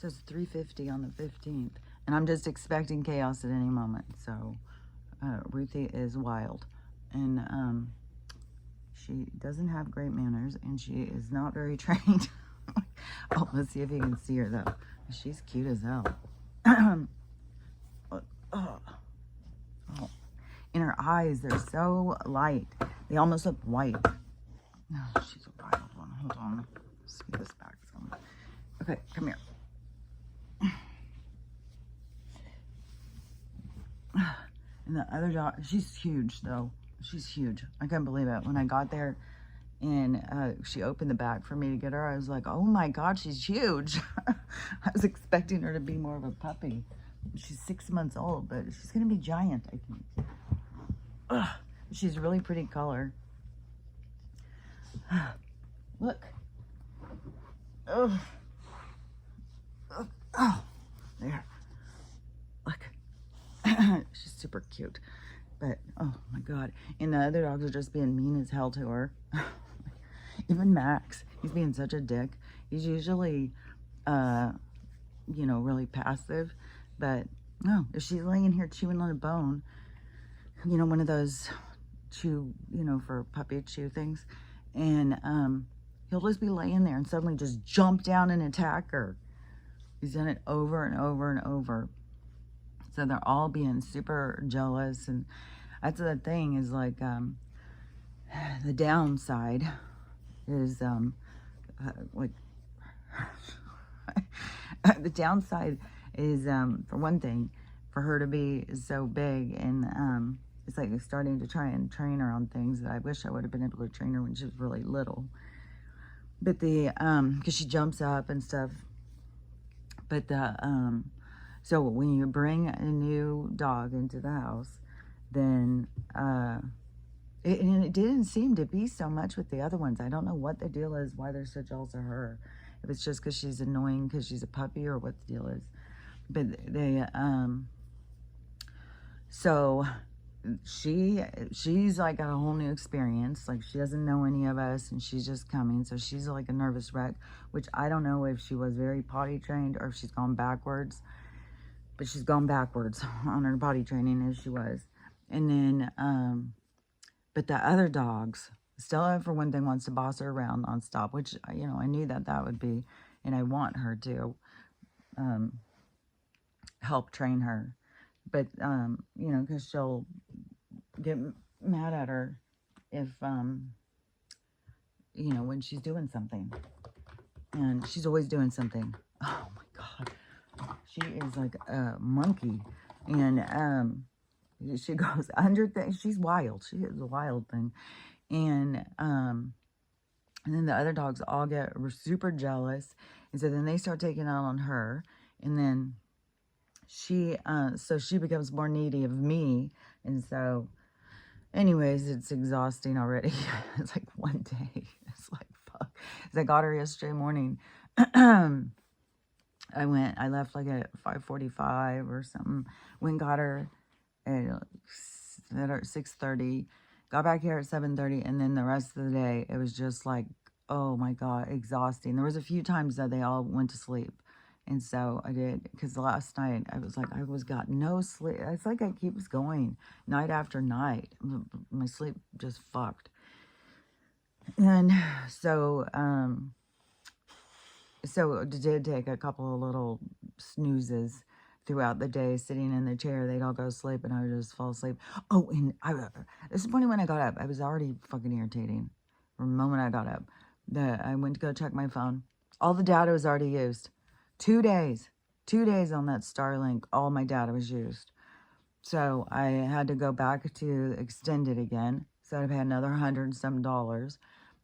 says 3:50 on the 15th. And I'm just expecting chaos at any moment. So Ruthie is wild. And she doesn't have great manners. And she is not very trained. Oh, let's see if you can see her, though. She's cute as hell. Oh. And her eyes, they're so light. They almost look white. Oh, she's a wild one. Hold on. Let's get this back. Okay, come here. And the other dog, she's huge, though. She's huge. I couldn't believe it. When I got there and she opened the bag for me to get her, I was like, oh my God, she's huge. I was expecting her to be more of a puppy. She's 6 months old, but she's going to be giant, I think. Ugh, she's really pretty color. Look. Ugh. Ugh. Oh, there. Look. She's super cute. But, oh my God. And the other dogs are just being mean as hell to her. Even Max, he's being such a dick. He's usually, you know, really passive. But, no, if she's laying here chewing on a bone, you know, one of those chew, you know, for puppy chew things. And he'll just be laying there and suddenly just jump down and attack her. He's done it over and over and over. So they're all being super jealous. And that's the thing is like the downside is like the downside is for one thing, for her to be so big and it's like starting to try and train her on things that I wish I would have been able to train her when she was really little. But the, because she jumps up and stuff. But the, so when you bring a new dog into the house, then, and it didn't seem to be so much with the other ones. I don't know what the deal is, why they're so jealous of her. If it's just because she's annoying because she's a puppy or what the deal is. But they, so she's like got a whole new experience. Like she doesn't know any of us and she's just coming. So she's like a nervous wreck, which I don't know if she was very potty trained or if she's gone backwards. But she's gone backwards on her potty training as she was. And then, but the other dogs, Stella for one thing wants to boss her around nonstop, which, you know, I knew that would be, and I want her to help train her. But, you know, because she'll get mad at her if, you know, when she's doing something. And she's always doing something. Oh, my God. She is like a monkey. And she goes under things. She's wild. She is a wild thing. And then the other dogs all get super jealous. And so then they start taking out on her. And then she, so she becomes more needy of me. And so, anyways, it's exhausting already. It's like one day. It's like, fuck. So I got her yesterday morning. I left like at 5:45 or something. Went and got her at 6:30. Got back here at 7:30. And then the rest of the day, it was just like, oh my God, exhausting. There was a few times that they all went to sleep. And so I did, because last night I was like, got no sleep. It's like it keeps going night after night. My sleep just fucked. And so, so it did take a couple of little snoozes throughout the day, sitting in the chair. They'd all go to sleep and I would just fall asleep. Oh, and this morning when I got up, I was already fucking irritating. From the moment I got up, I went to go check my phone. All the data was already used. 2 days on that Starlink, all my data was used. So I had to go back to extend it again. So I've had another $100 and some,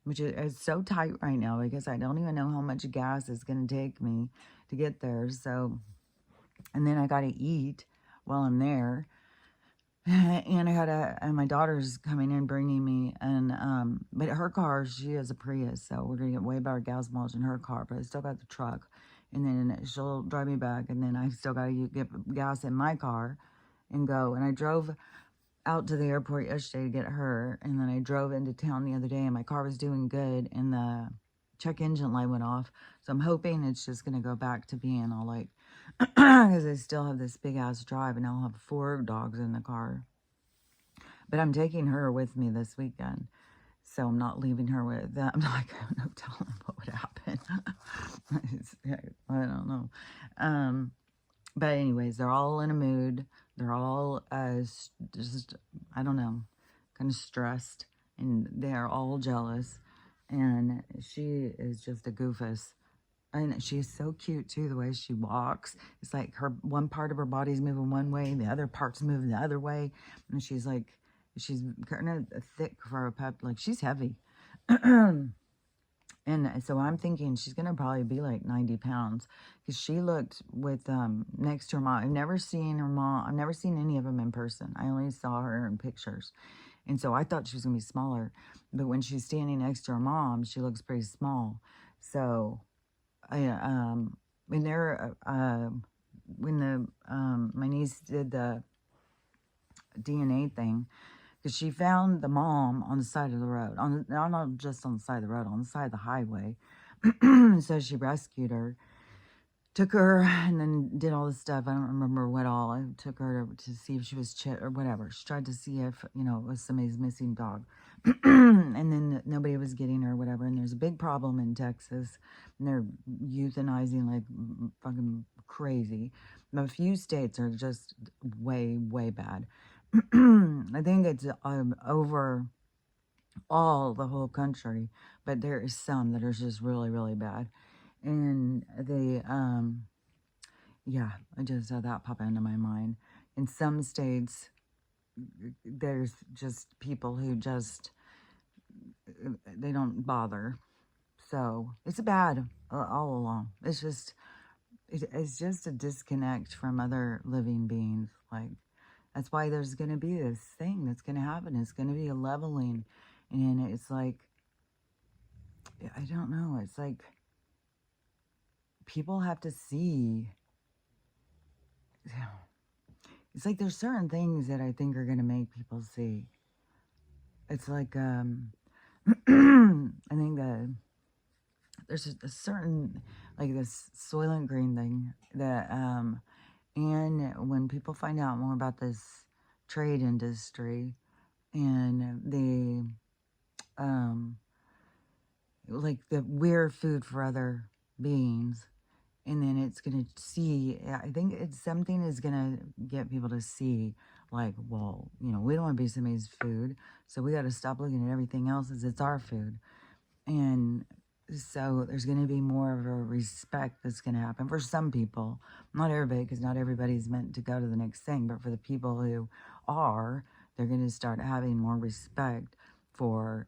which is so tight right now because I don't even know how much gas it's going to take me to get there. So, and then I got to eat while I'm there. And and my daughter's coming in bringing me, and but her car, she has a Prius, so we're gonna get way better gas mileage in her car, but I still got the truck. And then she'll drive me back, and then I still got to get gas in my car and go. And I drove out to the airport yesterday to get her, and then I drove into town the other day, and my car was doing good, and the check engine light went off. So I'm hoping it's just going to go back to being all like, because I still have this big ass drive and I'll have 4 dogs in the car. But I'm taking her with me this weekend. So I'm not leaving her with them. I'm not going to tell them what would happen. I don't know. But anyways, they're all in a mood. They're all just, I don't know, kind of stressed. And they're all jealous. And she is just a goofus. And she's so cute, too, the way she walks. It's like her one part of her body's moving one way, the other part's moving the other way. And she's like, she's kind of thick for a pup. Like, she's heavy. And so I'm thinking she's going to probably be like 90 pounds. Because she looked with, next to her mom. I've never seen her mom. I've never seen any of them in person. I only saw her in pictures. And so I thought she was going to be smaller. But when she's standing next to her mom, she looks pretty small. So... when they're, when the, my niece did the DNA thing, because she found the mom on the side of the road, not just on the side of the road, on the side of the highway. So she rescued her, took her, and then did all this stuff. I don't remember what all. I took her to see if she was or whatever. She tried to see if, you know, it was somebody's missing dog. And then nobody was getting her or whatever. And there's a big problem in Texas. And they're euthanizing like fucking crazy. A few states are just way, way bad. I think it's over all the whole country. But there is some that are just really, really bad. And they, yeah, I just had that pop into my mind. In some states, there's just people who just, they don't bother. So it's bad all along. It's just a disconnect from other living beings. Like, that's why there's going to be this thing that's going to happen. It's going to be a leveling. And it's like, I don't know. It's like, people have to see. It's like there's certain things that I think are going to make people see. It's like, I think that there's a certain, like this Soylent Green thing that, and when people find out more about this trade industry and the, like the weird food for other beings, and then it's going to see, I think it's something is going to get people to see, like, well, you know, we don't want to be somebody's food, so we got to stop looking at everything else as it's our food. And so there's going to be more of a respect that's going to happen for some people. Not everybody, because not everybody's meant to go to the next thing, but for the people who are, they're going to start having more respect for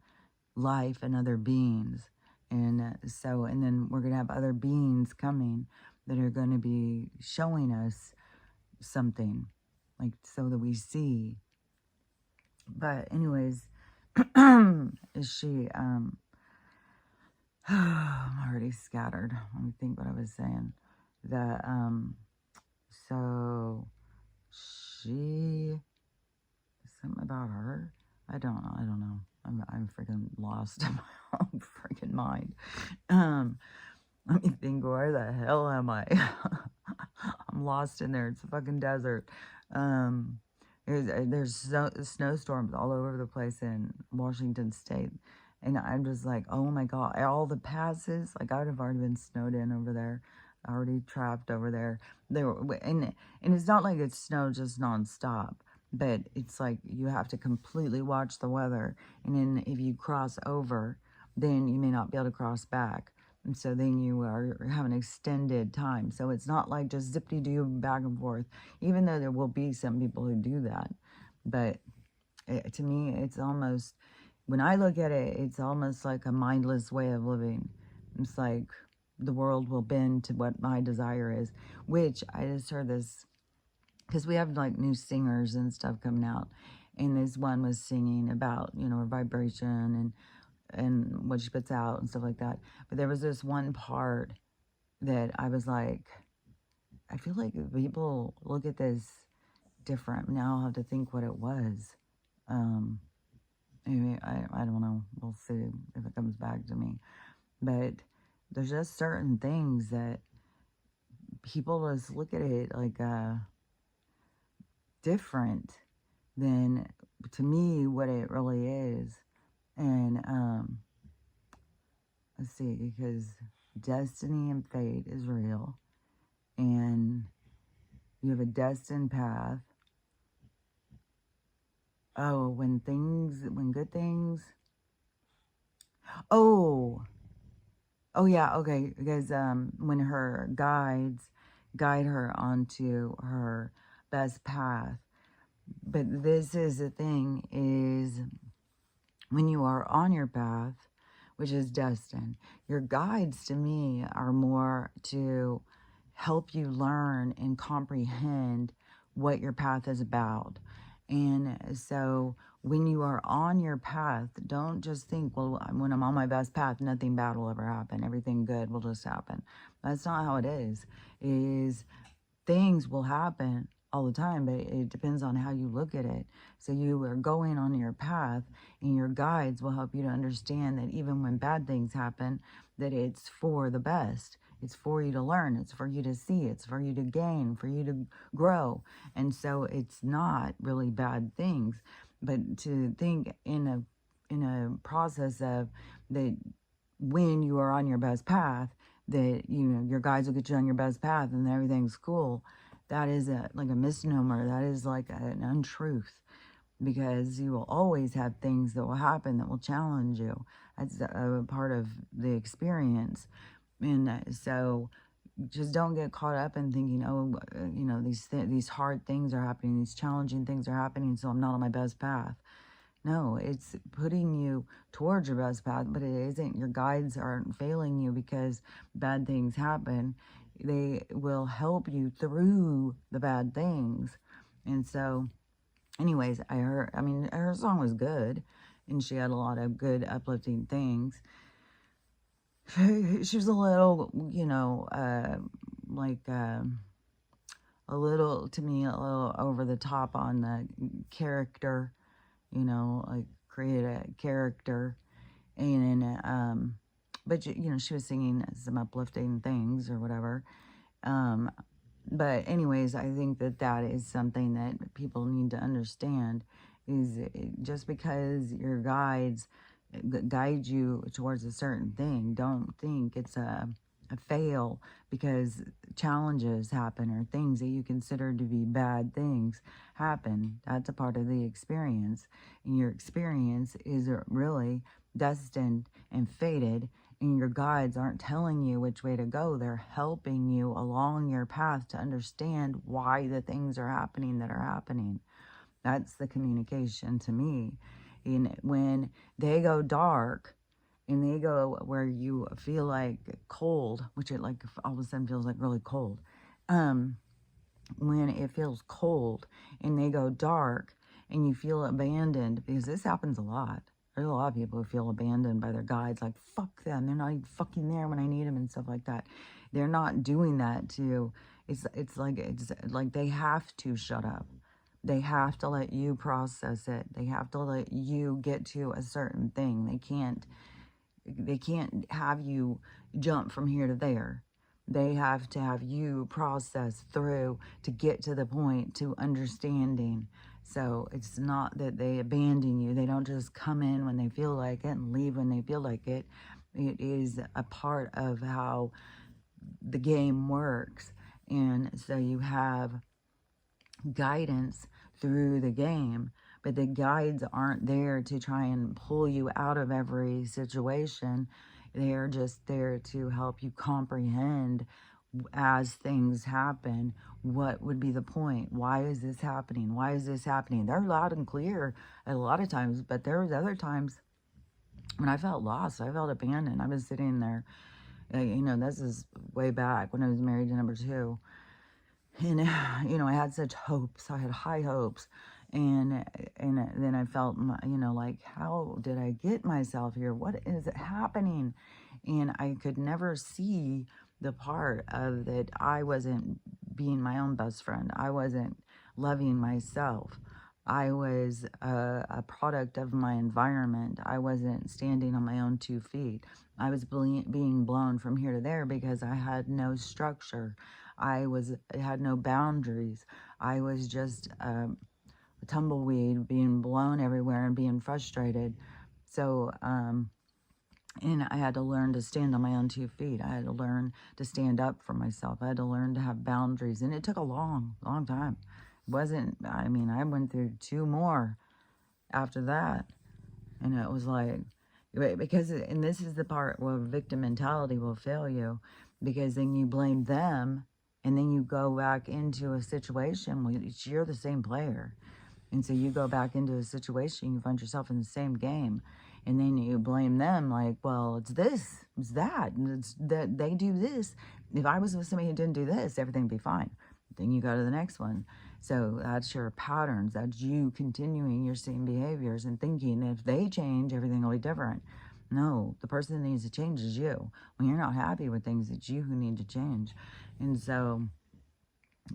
life and other beings. And so, and then we're going to have other beings coming that are going to be showing us something, like, so that we see. But anyways, is she, I'm already scattered. Let me think what I was saying. That, so she, something about her? I don't know. I'm freaking lost in my own freaking mind. Let me think, where the hell am I? I'm lost in there. It's a fucking desert. There's snowstorms all over the place in Washington State. And I'm just like, oh my God, all the passes, like I would have already been snowed in over there, already trapped over there. And it's not like it's snow just nonstop. But it's like you have to completely watch the weather. And then if you cross over, then you may not be able to cross back. And so then you are have an extended time. So it's not like just zippity-doo back and forth, even though there will be some people who do that. But to me, it's almost, when I look at it, it's almost like a mindless way of living. It's like the world will bend to what my desire is, which I just heard this, because we have like new singers and stuff coming out, and this one was singing about, you know, her vibration and what she puts out and stuff like that. But there was this one part that I was like, I feel like people look at this different. Now I'll have to think what it was. Anyway, I don't know. We'll see if it comes back to me. But there's just certain things that people just look at it like different than, to me, what it really is. And let's see, because destiny and fate is real, and you have a destined path. Oh, when good things. Oh, yeah, okay. Because when her guides guide her onto her best path. But this is the thing: is when you are on your path, which is destined, your guides to me are more to help you learn and comprehend what your path is about. And so when you are on your path, don't just think, well, when I'm on my best path, nothing bad will ever happen. Everything good will just happen. That's not how it is. It is things will happen all the time, but it depends on how you look at it. So you are going on your path, and your guides will help you to understand that even when bad things happen, that it's for the best. It's for you to learn. It's for you to see. It's for you to gain, for you to grow. And so it's not really bad things, but to think in a process of that, when you are on your best path, that your guides will get you on your best path and everything's cool. That is like a misnomer. That is like an untruth, because you will always have things that will happen that will challenge you. That's a part of the experience. And so just don't get caught up in thinking, oh, these hard things are happening, these challenging things are happening, so I'm not on my best path. No, it's putting you towards your best path, but it isn't. Your guides aren't failing you because bad things happen. They will help you through the bad things. And so, anyways, her song was good, and she had a lot of good, uplifting things. She was a little, a little, to me, a little over the top on the character, like create a character. And but she was singing some uplifting things or whatever. But anyways, I think that is something that people need to understand, is just because your guides guide you towards a certain thing, don't think it's a fail, because challenges happen, or things that you consider to be bad things happen. That's a part of the experience, and your experience is really destined and fated, and your guides aren't telling you which way to go. They're helping you along your path to understand why the things are happening that are happening. That's the communication to me. And when they go dark, and they go where you feel like cold, which it like all of a sudden feels like really cold. When it feels cold and they go dark and you feel abandoned, because this happens a lot. There's a lot of people who feel abandoned by their guides, like, fuck them, they're not even fucking there when I need them and stuff like that. They're not doing that to, it's like they have to shut up. They have to let you process it. They have to let you get to a certain thing. They can't have you jump from here to there. They have to have you process through to get to the point to understanding. So it's not that they abandon you. They don't just come in when they feel like it and leave when they feel like it. It is a part of how the game works. And so you have guidance through the game, but the guides aren't there to try and pull you out of every situation. They're just there to help you comprehend, as things happen, what would be the point? Why is this happening? Why is this happening? They're loud and clear a lot of times, but there was other times when I felt lost. I felt abandoned. I was sitting there, this is way back when I was married to number 2. And I had such hopes. I had high hopes, and then I felt, like, how did I get myself here? What is happening? And I could never see the part of that I wasn't being my own best friend. I wasn't loving myself. I was a product of my environment. I wasn't standing on my own 2 feet. I was being blown from here to there because I had no structure. I had no boundaries. I was just a tumbleweed being blown everywhere and being frustrated. So, and I had to learn to stand on my own 2 feet. I had to learn to stand up for myself. I had to learn to have boundaries. And it took a long, long time. It wasn't, I mean, I went through 2 more after that. And it was like, because, and this is the part where victim mentality will fail you, because then you blame them and then you go back into a situation where you're the same player. And so you go back into a situation, you find yourself in the same game, and then you blame them like, well, it's this, it's that, and it's that they do this. If I was with somebody who didn't do this, everything would be fine. Then you go to the next one. So that's your patterns. That's you continuing your same behaviors and thinking if they change, everything will be different. No, the person that needs to change is you. When you're not happy with things, it's you who need to change. And so,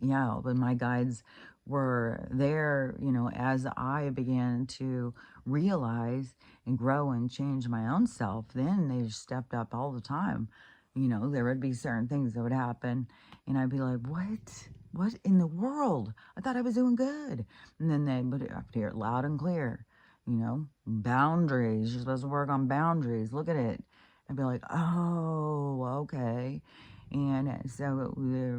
yeah, when my guides were there, you know, as I began to realize and grow and change my own self, then they stepped up all the time. You know, there would be certain things that would happen, and I'd be like, what? What in the world? I thought I was doing good. And then they would hear it loud and clear, you know, boundaries. You're supposed to work on boundaries. Look at it. I'd be like, oh, okay. And so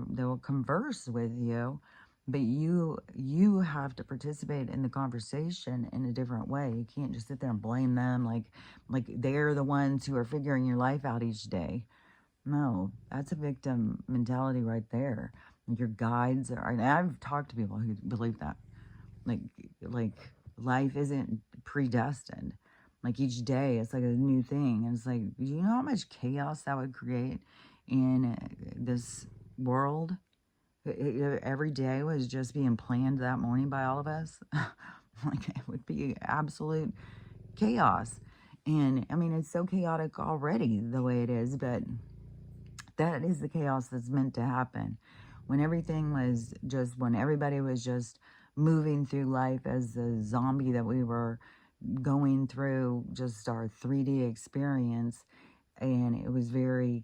they'll converse with you, but you have to participate in the conversation in a different way. You can't just sit there and blame them like they're the ones who are figuring your life out each day. No, that's a victim mentality right there. Your guides are, and I've talked to people who believe that, like like life isn't predestined. Like each day it's like a new thing, and it's like, do you know how much chaos that would create in this world? Every day was just being planned that morning by all of us. Like it would be absolute chaos. And I mean, it's so chaotic already the way it is, but that is the chaos that's meant to happen. When everything was just, when everybody was just moving through life as the zombie that we were going through, just our 3D experience, and it was very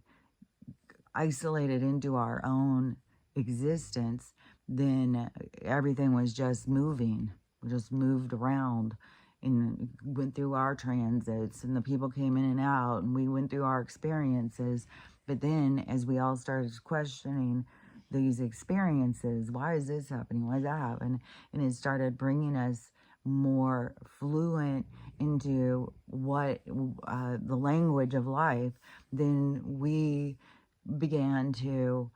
isolated into our own existence, then everything was just moving. We just moved around and went through our transits, and the people came in and out, and we went through our experiences. But then, as we all started questioning these experiences, why is this happening? Why is that happening? And it started bringing us more fluent into what the language of life, then we began to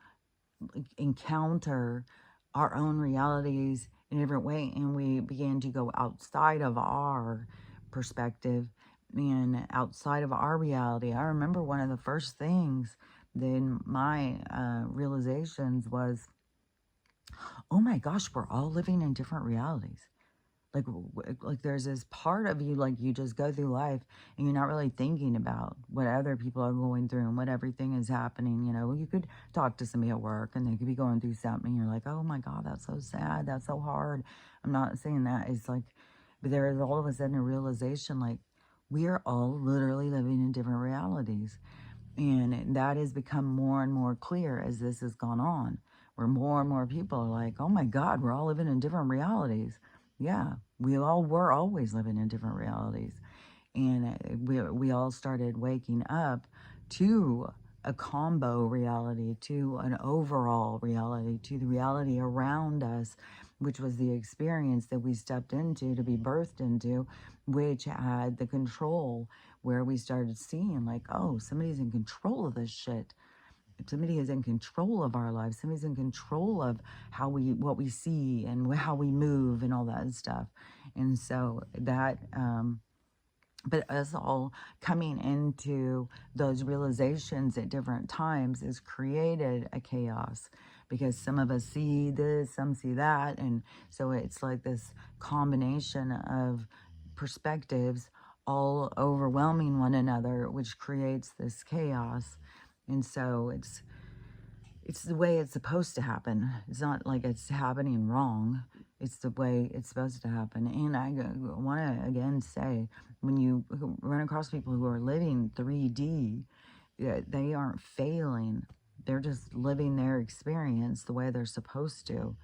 encounter our own realities in a different way, and we began to go outside of our perspective and outside of our reality. I remember one of the first things then my realizations was, oh my gosh, we're all living in different realities. Like there's this part of you, like you just go through life and you're not really thinking about what other people are going through and what everything is happening. You know, you could talk to somebody at work and they could be going through something. You're like, oh my God, that's so sad. That's so hard. I'm not saying that. It's like, but there is all of a sudden a realization like we are all literally living in different realities. And that has become more and more clear as this has gone on, where more and more people are like, oh my God, we're all living in different realities. Yeah, we all were always living in different realities. And we all started waking up to a combo reality, to an overall reality, to the reality around us, which was the experience that we stepped into to be birthed into, which had the control, where we started seeing like, oh, somebody's in control of this shit. Somebody is in control of our lives. Somebody's in control of what we see and how we move and all that stuff. And so that, but us all coming into those realizations at different times has created a chaos, because some of us see this, some see that. And so it's like this combination of perspectives all overwhelming one another, which creates this chaos. And so it's the way it's supposed to happen. It's not like it's happening wrong. It's the way it's supposed to happen. And I want to again say, when you run across people who are living 3D, they aren't failing. They're just living their experience the way they're supposed to.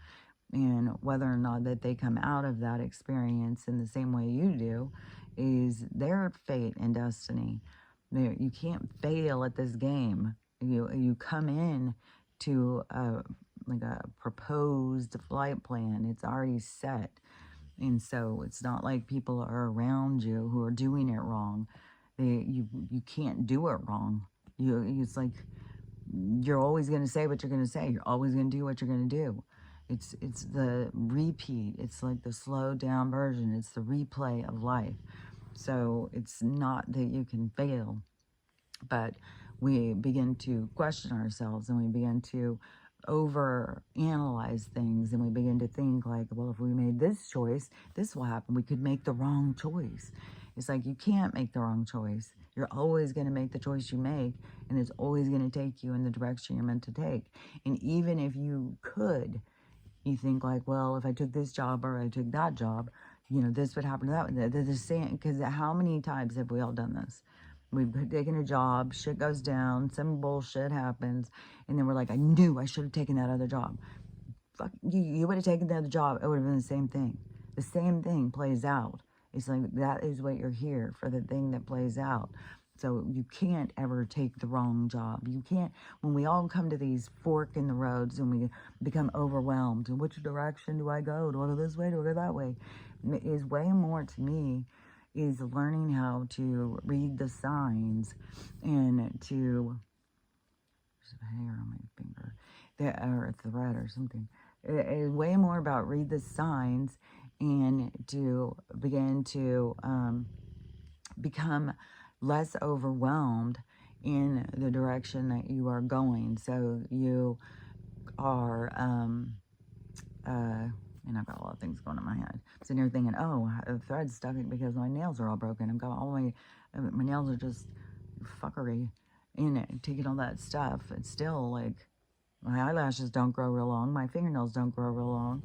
And whether or not that they come out of that experience in the same way you do is their fate and destiny. You can't fail at this game. You come in to like a proposed flight plan. It's already set. And so it's not like people are around you who are doing it wrong. You can't do it wrong. It's like you're always going to say what you're going to say. You're always going to do what you're going to do. It's the repeat. It's like the slowed down version. It's the replay of life. So it's not that you can fail, but we begin to question ourselves, and we begin to over analyze things, and we begin to think like, well, if we made this choice, this will happen. We could make the wrong choice. It's like you can't make the wrong choice. You're always going to make the choice you make, and it's always going to take you in the direction you're meant to take. And even if you could, you think like, well, if I took this job or I took that job, this would happen to that. They're the same, because how many times have we all done this? We've taken a job, shit goes down, some bullshit happens, and then we're like, I knew I should have taken that other job. Fuck, you would have taken the other job, it would have been the same thing. The same thing plays out. It's like, that is what you're here for, the thing that plays out. So you can't ever take the wrong job. You can't, when we all come to these fork in the roads and we become overwhelmed, in which direction do I go? Do I go this way? Do I go that way? Is way more to me is learning how to read the signs and to, there's a hair on my finger, or a thread or something. It is way more about read the signs and to begin to become less overwhelmed in the direction that you are going. So you are, and I've got a lot of things going in my head. I'm sitting here thinking, oh, the thread's stuck because my nails are all broken. I've got all my nails are just fuckery in it, taking all that stuff. It's still like, my eyelashes don't grow real long. My fingernails don't grow real long.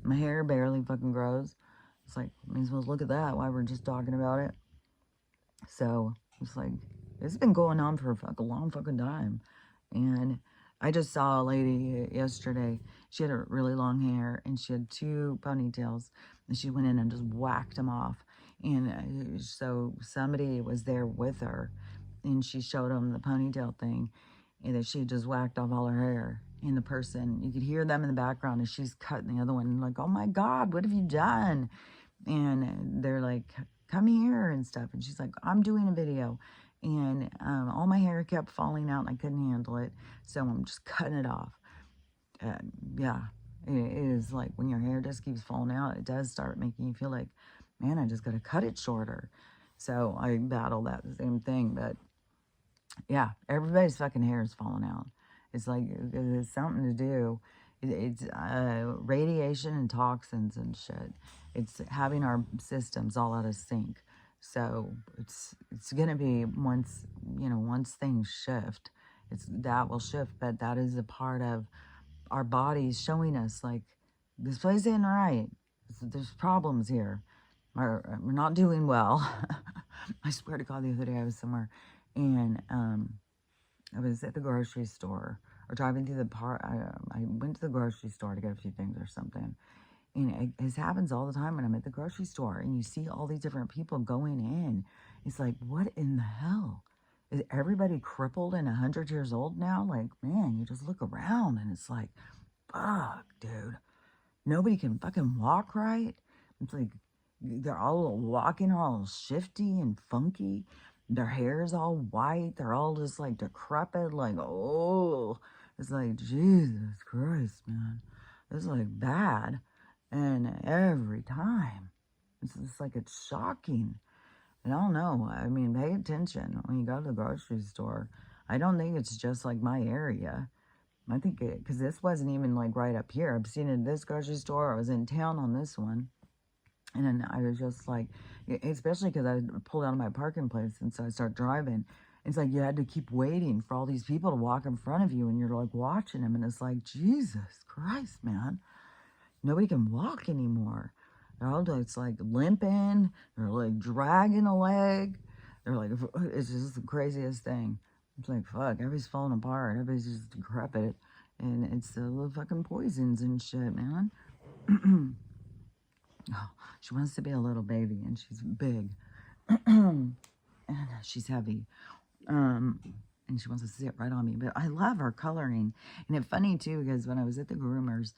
My hair barely fucking grows. It's like, may as well look at that while we're just talking about it. So it's like, it's been going on for a long fucking time. And I just saw a lady yesterday. She had really long hair and she had 2 ponytails, and she went in and just whacked them off. And so somebody was there with her, and she showed them the ponytail thing, and that she just whacked off all her hair. And the person, you could hear them in the background as she's cutting the other one, like, oh my God, what have you done? And they're like, come here and stuff. And she's like, I'm doing a video. And all my hair kept falling out and I couldn't handle it. So I'm just cutting it off. Yeah, it is like when your hair just keeps falling out, it does start making you feel like, man, I just got to cut it shorter. So I battle that same thing. But yeah, everybody's fucking hair is falling out. It's like, it's something to do. It's radiation and toxins and shit. It's having our systems all out of sync. So it's gonna be once things shift, that will shift. But that is a part of our bodies showing us like, this place ain't right. There's problems here. We're not doing well. I swear to God, the other day I was somewhere, and I was at the grocery store or driving through the park. I went to the grocery store to get a few things or something. And it happens all the time when I'm at the grocery store and you see all these different people going in. It's like, what in the hell? Is everybody crippled and 100 years old now? Like, man, you just look around and it's like, fuck, dude. Nobody can fucking walk right. It's like, they're all walking all shifty and funky. Their hair's all white. They're all just like decrepit. Like, oh, it's like, Jesus Christ, man. It's like bad. And every time, it's just like, it's shocking. And I don't know. I mean, pay attention when you go to the grocery store. I don't think it's just like my area. I think because this wasn't even like right up here. I've seen it at this grocery store. I was in town on this one. And then I was just like, especially because I pulled out of my parking place and so I start driving. It's like you had to keep waiting for all these people to walk in front of you and you're like watching them. And it's like, Jesus Christ, man. Nobody can walk anymore. They're all just like limping. They're like dragging a leg. They're like, it's just the craziest thing. It's like, fuck, everybody's falling apart. Everybody's just decrepit. And it's the fucking poisons and shit, man. Oh, she wants to be a little baby and she's big. And she's heavy. Um, and she wants to sit right on me. But I love her coloring. And it's funny too, because when I was at the groomers,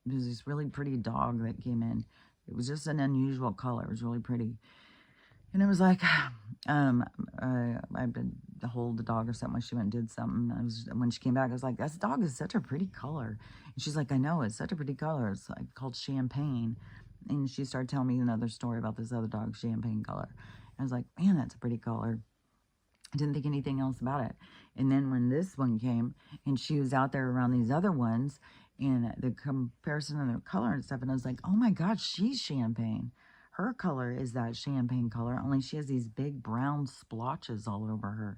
there's this really pretty dog that came in. It was just an unusual color. It was really pretty. And it was like, I've been to hold the dog or something when she went and did something. When she came back, I was like, this dog is such a pretty color. And she's like, I know, it's such a pretty color. It's like called Champagne. And she started telling me another story about this other dog, Champagne color. I was like, man, that's a pretty color. I didn't think anything else about it. And then when this one came and she was out there around these other ones and the comparison of their color and stuff, and I was like, oh my God, she's champagne. Her color is that champagne color, only she has these big brown splotches all over her.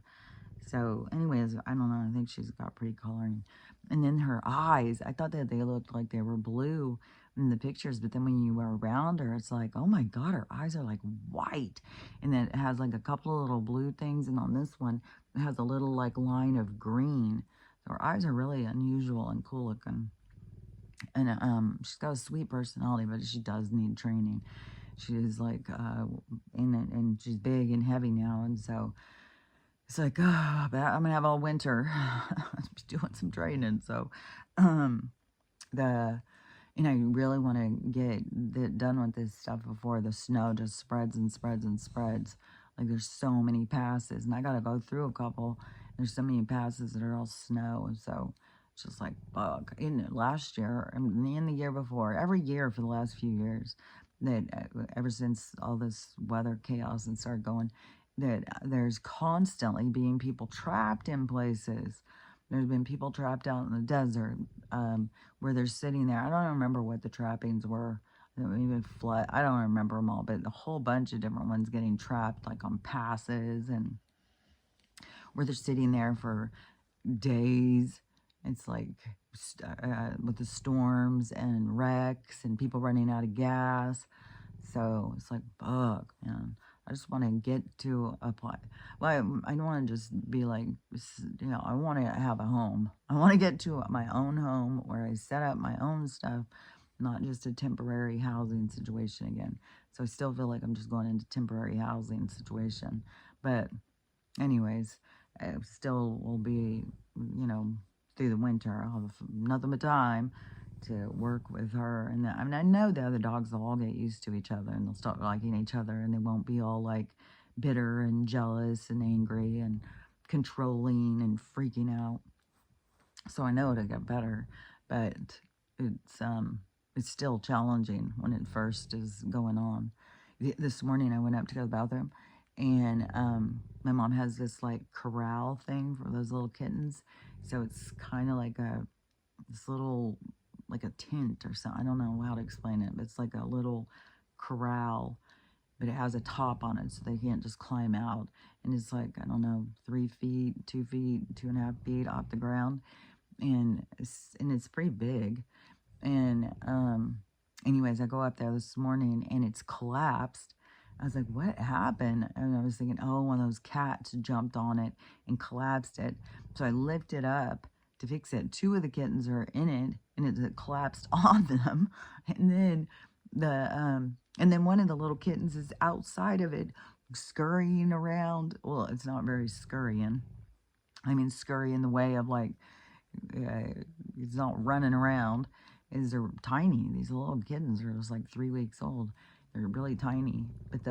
So anyways, I don't know. I think she's got pretty coloring. And then her eyes, I thought that they looked like they were blue in the pictures, but then when you were around her, it's like, oh my God, her eyes are like white. And then it has like a couple of little blue things. And on this one, it has a little like line of green. So her eyes are really unusual and cool looking. And she's got a sweet personality, but she does need training. She's like, and she's big and heavy now. And so it's like, oh, I'm going to have all winter doing some training. So, um, and I really want to get done with this stuff before the snow just spreads and spreads and spreads. Like there's so many passes and I got to go through a couple. There's so many passes that are all snow. So it's just like, fuck. In last year, and the year before, every year for the last few years, that ever since all this weather chaos and started going, that there's constantly being people trapped in places. There's been people trapped out in the desert where they're sitting there. I don't remember what the trappings were. Even flood. I don't remember them all, but a whole bunch of different ones getting trapped, like on passes, and where they're sitting there for days. It's like with the storms and wrecks and people running out of gas. So it's like, fuck, man. I just want to get to a point. Well, I don't want to just be like, I want to have a home. I want to get to my own home where I set up my own stuff, not just a temporary housing situation again. So I still feel like I'm just going into temporary housing situation. But anyways, I still will be, through the winter. I'll have nothing but time to work with her. And I mean, I know the other dogs will all get used to each other and they'll start liking each other and they won't be all like bitter and jealous and angry and controlling and freaking out. So I know it'll get better, but it's still challenging when it first is going on. This morning I went up to go to the bathroom and my mom has this like corral thing for those little kittens. So it's kind of like this little, like a tent or something. I don't know how to explain it, but it's like a little corral, but it has a top on it so they can't just climb out. And it's like, I don't know, 3 feet, 2 feet, 2.5 feet off the ground. And it's pretty big. And anyways, I go up there this morning and it's collapsed. I was like, what happened? And I was thinking, oh, one of those cats jumped on it and collapsed it. So I lifted up to fix it. 2 of the kittens are in it and it collapsed on them. And then one of the little kittens is outside of it scurrying around. Well, it's not very scurrying. I mean, scurry in the way of like, it's not running around. They're tiny. These little kittens are just like 3 weeks old. They're really tiny. But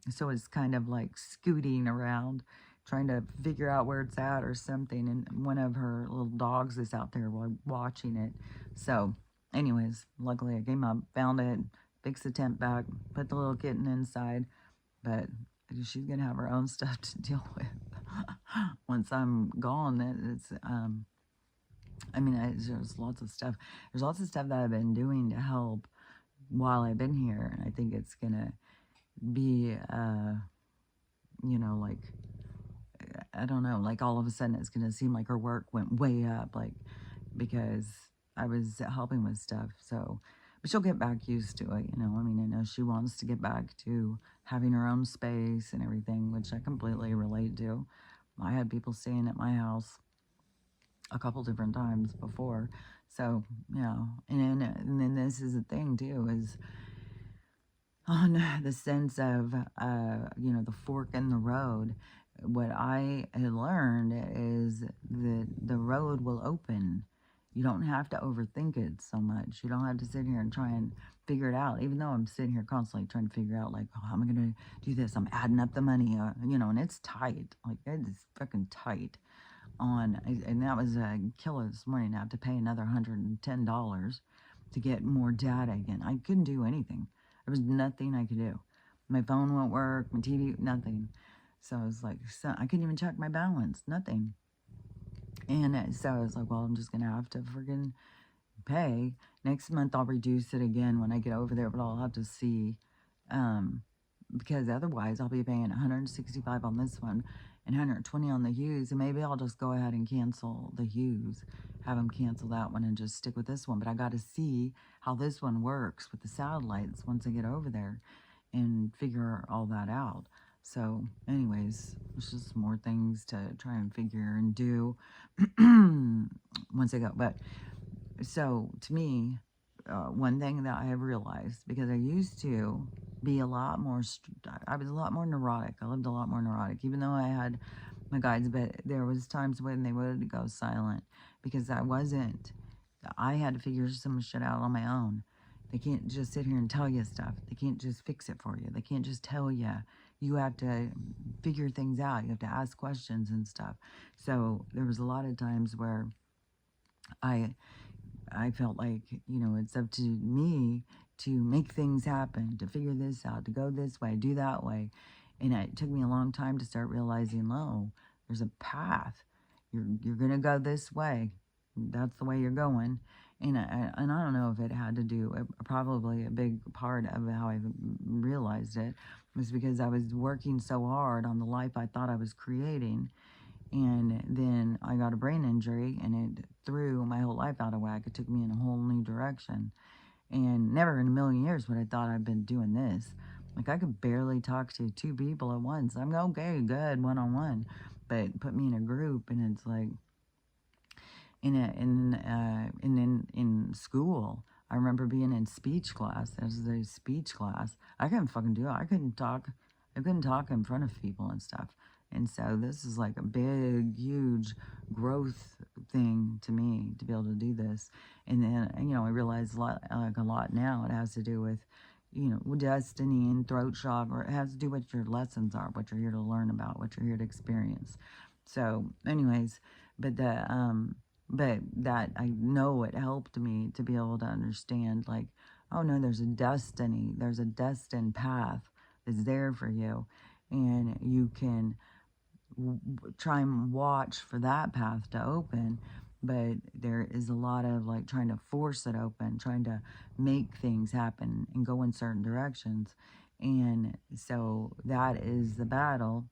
so it's kind of like scooting around, trying to figure out where it's at or something. And one of her little dogs is out there watching it. So anyways, luckily I came up, found it, fixed the tent back, put the little kitten inside. But she's going to have her own stuff to deal with once I'm gone. There's lots of stuff. There's lots of stuff that I've been doing to help while I've been here. And I think it's going to be, like, I don't know, like all of a sudden it's going to seem like her work went way up, like, because I was helping with stuff. So, but she'll get back used to it. I mean, I know she wants to get back to having her own space and everything, which I completely relate to. I had people staying at my house a couple different times before. So, and then this is the thing too, is on the sense of, the fork in the road. What I had learned is that the road will open. You don't have to overthink it so much. You don't have to sit here and try and figure it out. Even though I'm sitting here constantly trying to figure out, like, oh, how am I going to do this? I'm adding up the money, and it's tight. Like, it is fucking tight and that was a killer this morning. I have to pay another $110 to get more data again. I couldn't do anything. There was nothing I could do. My phone won't work, my TV, nothing. So I was like, I couldn't even check my balance, nothing. And so I was like, well, I'm just going to have to friggin' pay. Next month, I'll reduce it again when I get over there, but I'll have to see. Because otherwise I'll be paying $165 on this one and $120 on the Hughes, and maybe I'll just go ahead and cancel the Hughes, have them cancel that one and just stick with this one. But I got to see how this one works with the satellites once I get over there and figure all that out. So anyways, it's just more things to try and figure and do once I go. But so to me, one thing that I have realized, because I used to be a lot more, I was a lot more neurotic. I lived a lot more neurotic, even though I had my guides, but there was times when they would go silent because I had to figure some shit out on my own. They can't just sit here and tell you stuff. They can't just fix it for you. They can't just tell you. You have to figure things out. You have to ask questions and stuff. So there was a lot of times where I I felt like, it's up to me to make things happen, to figure this out, to go this way, do that way. And it took me a long time to start realizing, oh, there's a path. You're gonna go this way. That's the way you're going. And I don't know if it had to do, probably a big part of how I realized it was because I was working so hard on the life I thought I was creating, and then I got a brain injury, and it threw my whole life out of whack. It took me in a whole new direction. And never in a million years would I thought I'd been doing this. Like, I could barely talk to two people at once. I'm okay, good, one-on-one. But put me in a group, and it's like, in school, I remember being in speech class. As a speech class, I couldn't fucking do it. I couldn't talk in front of people and stuff. And so this is like a big, huge growth thing to me to be able to do this. And then, I realize a lot now. It has to do with, destiny and throat chakra. It has to do with what your lessons are, what you're here to learn about, what you're here to experience. So, anyways, but but that I know it helped me to be able to understand, like, oh no, there's a destiny, there's a destined path that's there for you, and you can try and watch for that path to open. But there is a lot of like trying to force it open, trying to make things happen and go in certain directions. And so that is the battle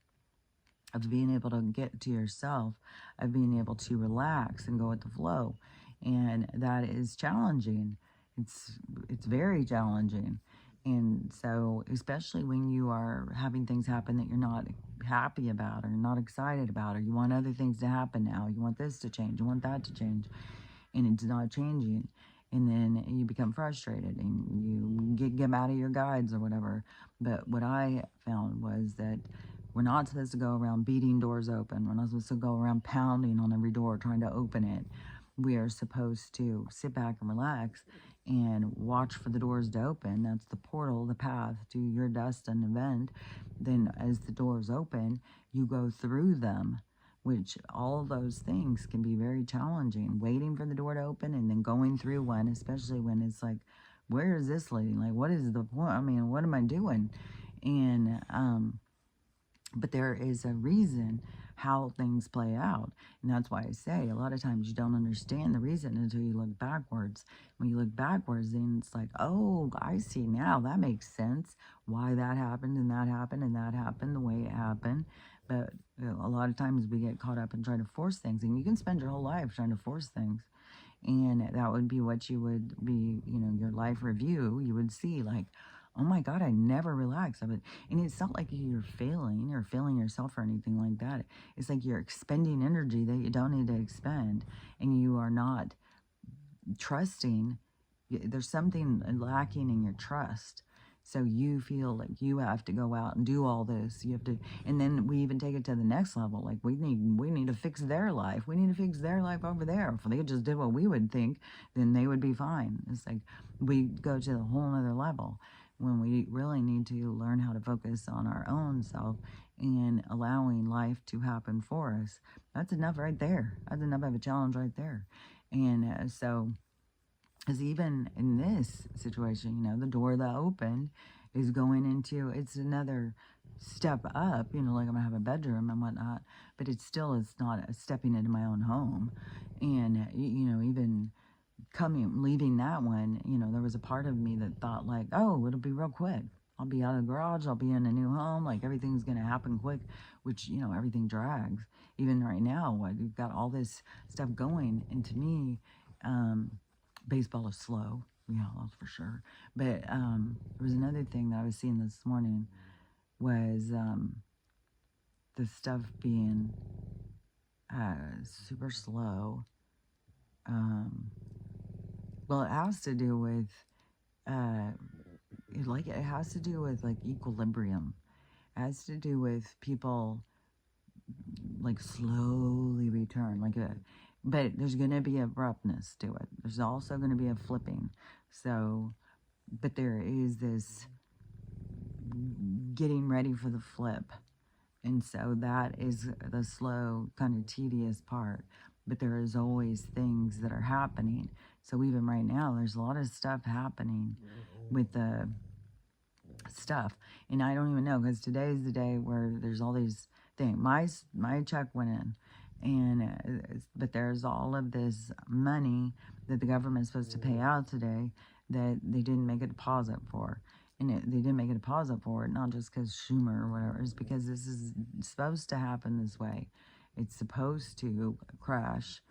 of being able to get to yourself, of being able to relax and go with the flow. And that is challenging. It's very challenging. And so, especially when you are having things happen that you're not happy about or not excited about, or you want other things to happen now, you want this to change, you want that to change, and it's not changing. And then you become frustrated and you get out of your guides or whatever. But what I found was that we're not supposed to go around beating doors open. We're not supposed to go around pounding on every door trying to open it. We are supposed to sit back and relax and watch for the doors to open. That's the portal, the path to your destined event. Then as the doors open, you go through them, which all of those things can be very challenging. Waiting for the door to open and then going through one, especially when it's like, where is this leading? Like, what is the point? I mean, what am I doing? And, but there is a reason how things play out. And that's why I say a lot of times you don't understand the reason until you look backwards. When you look backwards, then it's like, oh, I see now. That makes sense. Why that happened and that happened and that happened the way it happened. But a lot of times we get caught up in trying to force things. And you can spend your whole life trying to force things. And that would be what you would be, your life review. You would see like, oh my God, I never relax. And it's not like you're failing or failing yourself or anything like that. It's like you're expending energy that you don't need to expend, and you are not trusting. There's something lacking in your trust. So you feel like you have to go out and do all this. You have to, and then we even take it to the next level. Like we need to fix their life. We need to fix their life over there. If they just did what we would think, then they would be fine. It's like we go to the whole other level when we really need to learn how to focus on our own self and allowing life to happen for us. That's enough right there. That's enough of a challenge right there. And so, because even in this situation, the door that opened is going into, it's another step up, like I'm gonna have a bedroom and whatnot, but it's not a stepping into my own home. And, even leaving that one, there was a part of me that thought like, oh, it'll be real quick. I'll be out of the garage, I'll be in a new home, like everything's gonna happen quick, which, everything drags. Even right now, we've got all this stuff going, and to me, baseball is slow. Yeah, that's for sure. But there was another thing that I was seeing this morning was the stuff being super slow. Well, it has to do with it has to do with like equilibrium. It has to do with people like slowly return, but there's going to be abruptness to it. There's also going to be a flipping. So, but there is this getting ready for the flip. And so that is the slow, kind of tedious part. But there is always things that are happening. So even right now, there's a lot of stuff happening with the stuff. And I don't even know, because today is the day where there's all these things. My check went in. But there's all of this money that the government's supposed to pay out today that they didn't make a deposit for. And they didn't make a deposit for it, not just because Schumer or whatever. It's because this is supposed to happen this way. It's supposed to crash.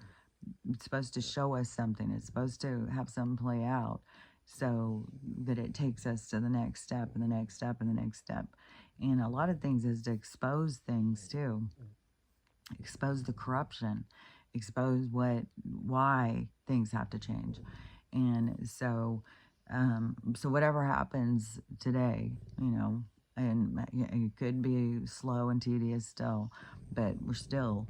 It's supposed to show us something. It's supposed to have something play out so that it takes us to the next step and the next step and the next step. And a lot of things is to expose things too. Expose the corruption, expose why things have to change. And so whatever happens today, and it could be slow and tedious still, but we're still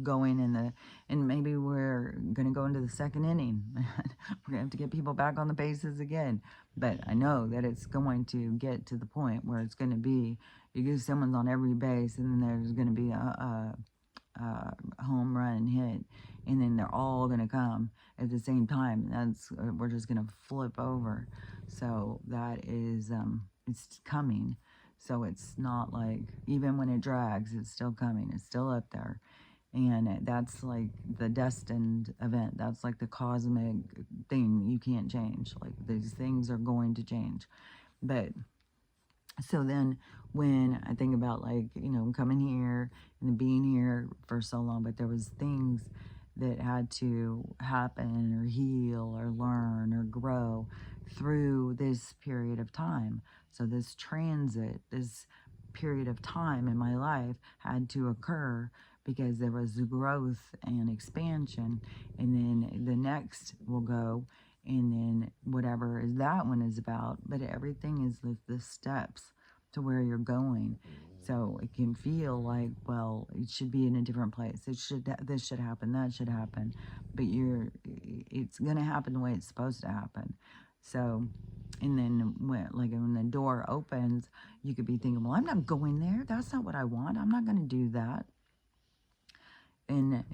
going and maybe we're going to go into the second inning. We're going to have to get people back on the bases again. But I know that it's going to get to the point where it's going to be, someone's on every base, and then there's going to be a home run hit, and then they're all going to come at the same time. We're just going to flip over. So that is, it's coming. So it's not like, even when it drags, it's still coming. It's still up there. And that's like the destined event. That's like the cosmic thing you can't change. Like these things are going to change. But so then when I think about coming here and being here for so long, but there was things that had to happen or heal or learn or grow through this period of time. So this transit, this period of time in my life had to occur because there was growth and expansion, and then the next will go, and then whatever is that one is about. But everything is the steps to where you're going. So it can feel like, well, it should be in a different place. This should happen, that should happen, but it's gonna happen the way it's supposed to happen. So, and then when the door opens, you could be thinking, well, I'm not going there. That's not what I want. I'm not gonna do that. And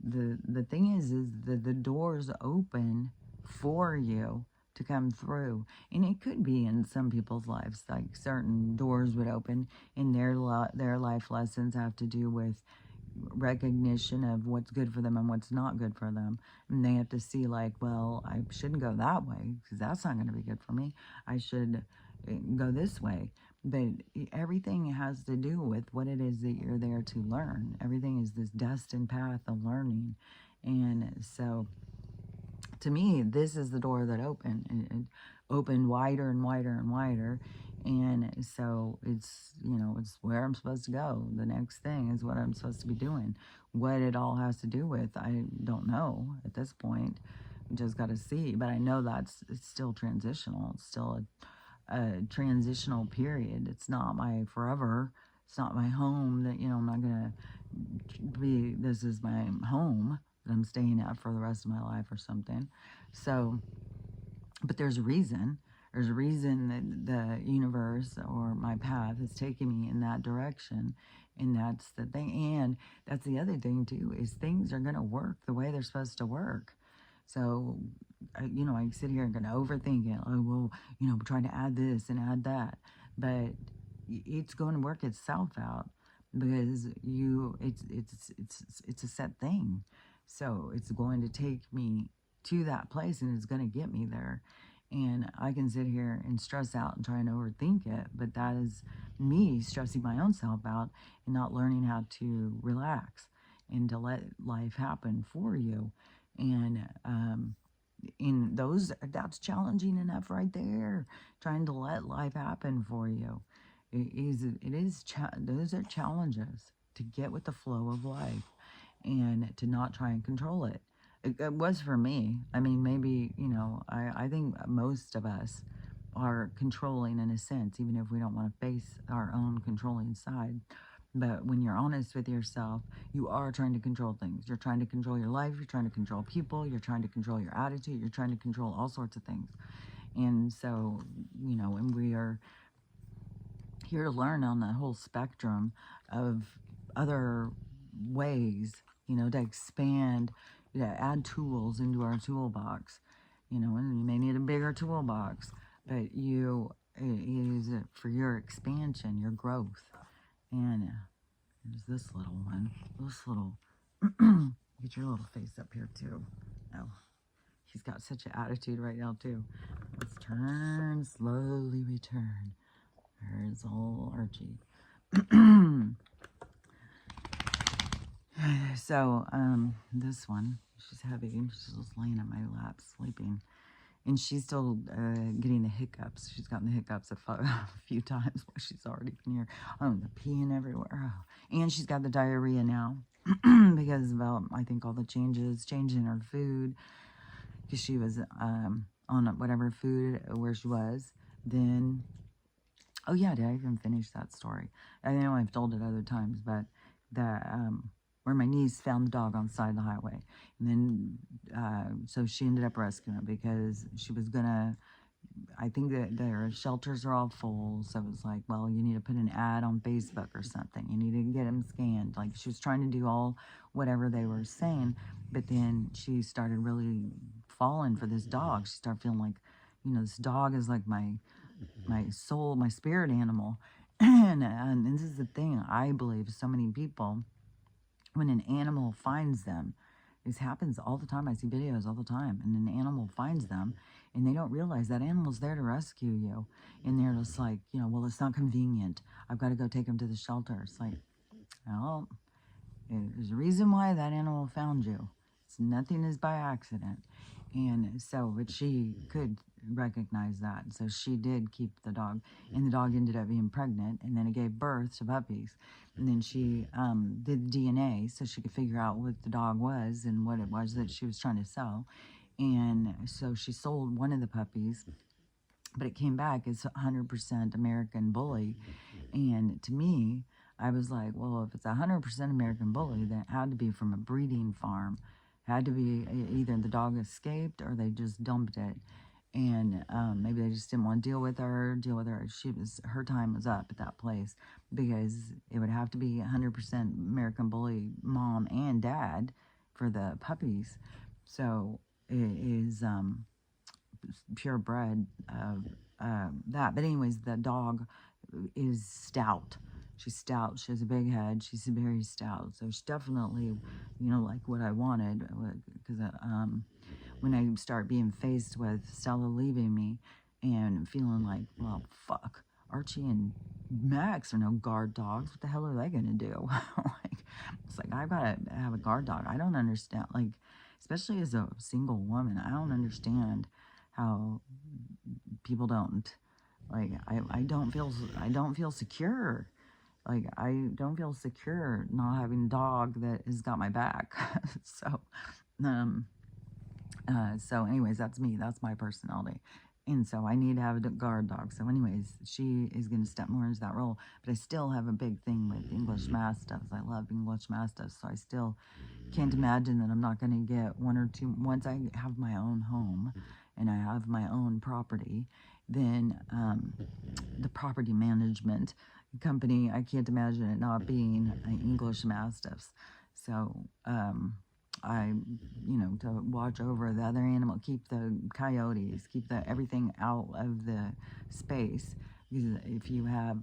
the thing is the doors open for you to come through. And it could be in some people's lives, like certain doors would open, and their life lessons have to do with recognition of what's good for them and what's not good for them. And they have to see like, well, I shouldn't go that way because that's not going to be good for me. I should go this way. But everything has to do with what it is that you're there to learn. Everything is this destined path of learning. And so to me, this is the door that opened. It opened wider and wider and wider. And so it's, it's where I'm supposed to go. The next thing is what I'm supposed to be doing. What it all has to do with, I don't know at this point. Just got to see. But I know it's still transitional. It's still a transitional period. It's not my forever. It's not my home that, I'm not going to be, this is my home that I'm staying at for the rest of my life or something. So, but there's a reason. There's a reason that the universe or my path is taking me in that direction. And that's the thing. And that's the other thing too, is things are going to work the way they're supposed to work. So, I sit here and going to overthink it. Oh, well, trying to add this and add that. But it's going to work itself out because it's a set thing. So it's going to take me to that place and it's going to get me there. And I can sit here and stress out and try and overthink it, but that is me stressing my own self out and not learning how to relax and to let life happen for you. And that's challenging enough right there, trying to let life happen for you. Those are challenges to get with the flow of life and to not try and control it. It was for me. I mean, maybe, I think most of us are controlling in a sense, even if we don't want to face our own controlling side. But when you're honest with yourself, you are trying to control things. You're trying to control your life. You're trying to control people. You're trying to control your attitude. You're trying to control all sorts of things. And so, and we are here to learn on the whole spectrum of other ways, to expand, add tools into our toolbox, and you may need a bigger toolbox, but it is for your expansion, your growth. And there's this little one, get your little face up here too. Oh, he's got such an attitude right now too. Let's turn, slowly return. There's old Archie. So, this one, she's heavy. She's just laying on my lap, sleeping. And she's still getting the hiccups. She's gotten the hiccups a few times while she's already been here. Oh, the peeing everywhere. Oh. And she's got the diarrhea now because of, I think, all the changing her food. Because she was on whatever food where she was. Then, oh yeah, did I even finish that story? I know I've told it other times, but where my niece found the dog on the side of the highway. And then, so she ended up rescuing it because she was gonna, I think that their shelters are all full. So it was like, well, you need to put an ad on Facebook or something. You need to get them scanned. Like she was trying to do all whatever they were saying. But then she started really falling for this dog. She started feeling like, this dog is like my soul, my spirit animal. And this is the thing, I believe so many people, when an animal finds them, this happens all the time. I see videos all the time, and an animal finds them, and they don't realize that animal's there to rescue you. And they're just like, well, it's not convenient. I've got to go take them to the shelter. It's like, well, there's a reason why that animal found you. Nothing is by accident. And so, but she could recognize that. So she did keep the dog, and the dog ended up being pregnant, and then it gave birth to puppies. And then she did DNA so she could figure out what the dog was and what it was that she was trying to sell. And so she sold one of the puppies, but it came back as 100% American Bully. And to me, I was like, well, if it's 100% American Bully, then it had to be from a breeding farm. Had to be either the dog escaped or they just dumped it. And maybe they just didn't want to deal with her. Her time was up at that place because it would have to be 100% American Bully mom and dad for the puppies. So it is purebred of that. But anyways, the dog is stout. She's stout. She has a big head. She's very stout. So she's definitely, like what I wanted. Because when I start being faced with Stella leaving me and feeling like, well, fuck, Archie and Max are no guard dogs. What the hell are they gonna do? Like, it's like, I've got to have a guard dog. I don't understand, like, especially as a single woman, I don't understand how people don't, like, I don't feel secure. Like, I don't feel secure not having a dog that has got my back. So, um, so anyways, that's me. That's my personality. And so I need to have a guard dog. So anyways, she is going to step more into that role. But I still have a big thing with English Mastiffs. I love English Mastiffs. So I still can't imagine that I'm not going to get one or two. Once I have my own home and I have my own property, then the property management company, I can't imagine it not being English Mastiffs. So, I, to watch over the other animal, keep the coyotes, keep the everything out of the space. Because if you have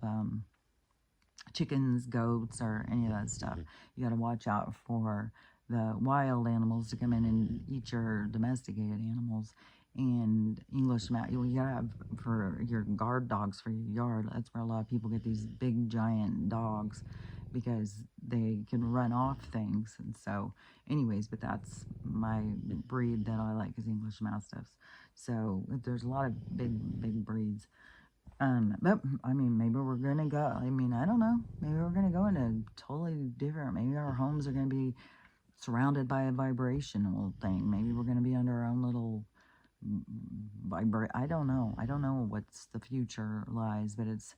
chickens, goats, or any of that stuff, you got to watch out for the wild animals to come in and eat your domesticated animals. And English you gotta have for your guard dogs for your yard. That's where a lot of people get these big giant dogs, because they can run off things. And so anyways, but that's my breed that I like, is English Mastiffs. So there's a lot of big breeds. But I mean, maybe we're gonna go, I mean, I don't know, maybe we're gonna go in a totally different, maybe our homes are gonna be surrounded by a vibrational thing. Maybe we're gonna be under our own little I don't know. I don't know what's the future lies, but it's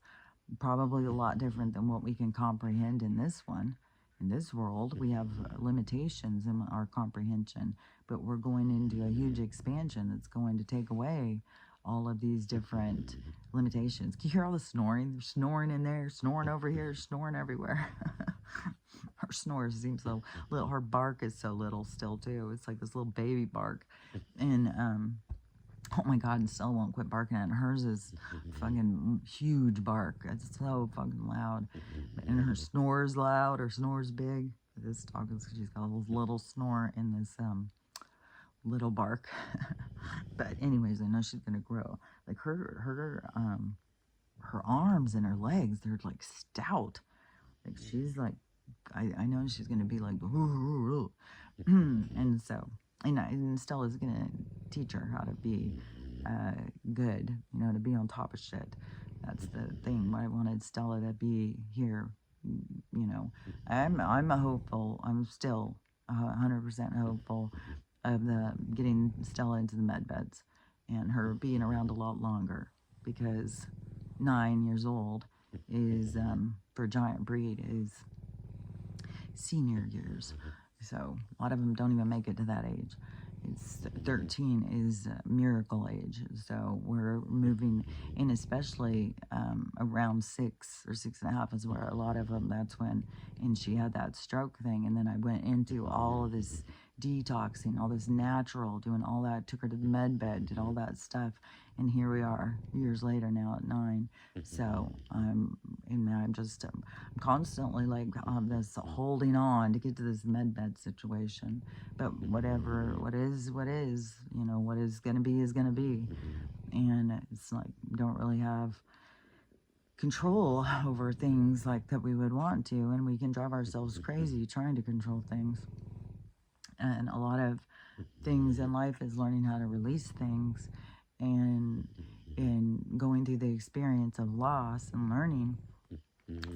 probably a lot different than what we can comprehend in this one. In this world, we have limitations in our comprehension, but we're going into a huge expansion that's going to take away all of these different limitations. Can you hear all the snoring? They're snoring in there, snoring over here, snoring everywhere. Her snores seem so little. Her bark is so little still, too. It's like this little baby bark. And, oh my God, and still won't quit barking at it. Hers is fucking huge bark. It's so fucking loud. And her snore's loud. Her snore's big. This dog, she's got a little snore in this little bark. But anyways, I know she's gonna grow. Like her arms and her legs, they're like stout. Like she's like, I know she's gonna be like, and so. And Stella's gonna teach her how to be good, to be on top of shit. That's the thing. I wanted Stella to be here, I'm a hopeful. I'm still 100% hopeful of getting Stella into the med beds and her being around a lot longer, because 9 years old is for a giant breed is senior years. So a lot of them don't even make it to that age. It's 13 is miracle age. So we're moving in, especially around 6 or 6.5 is where a lot of them, that's when, and she had that stroke thing. And then I went into all of this detoxing, all this natural, doing all that, took her to the med bed, did all that stuff. And here we are years later now at 9. So I'm constantly like this holding on to get to this med bed situation. But what is, what is going to be is going to be. And it's like, don't really have control over things like that we would want to. And we can drive ourselves crazy trying to control things. And a lot of things in life is learning how to release things and going through the experience of loss and learning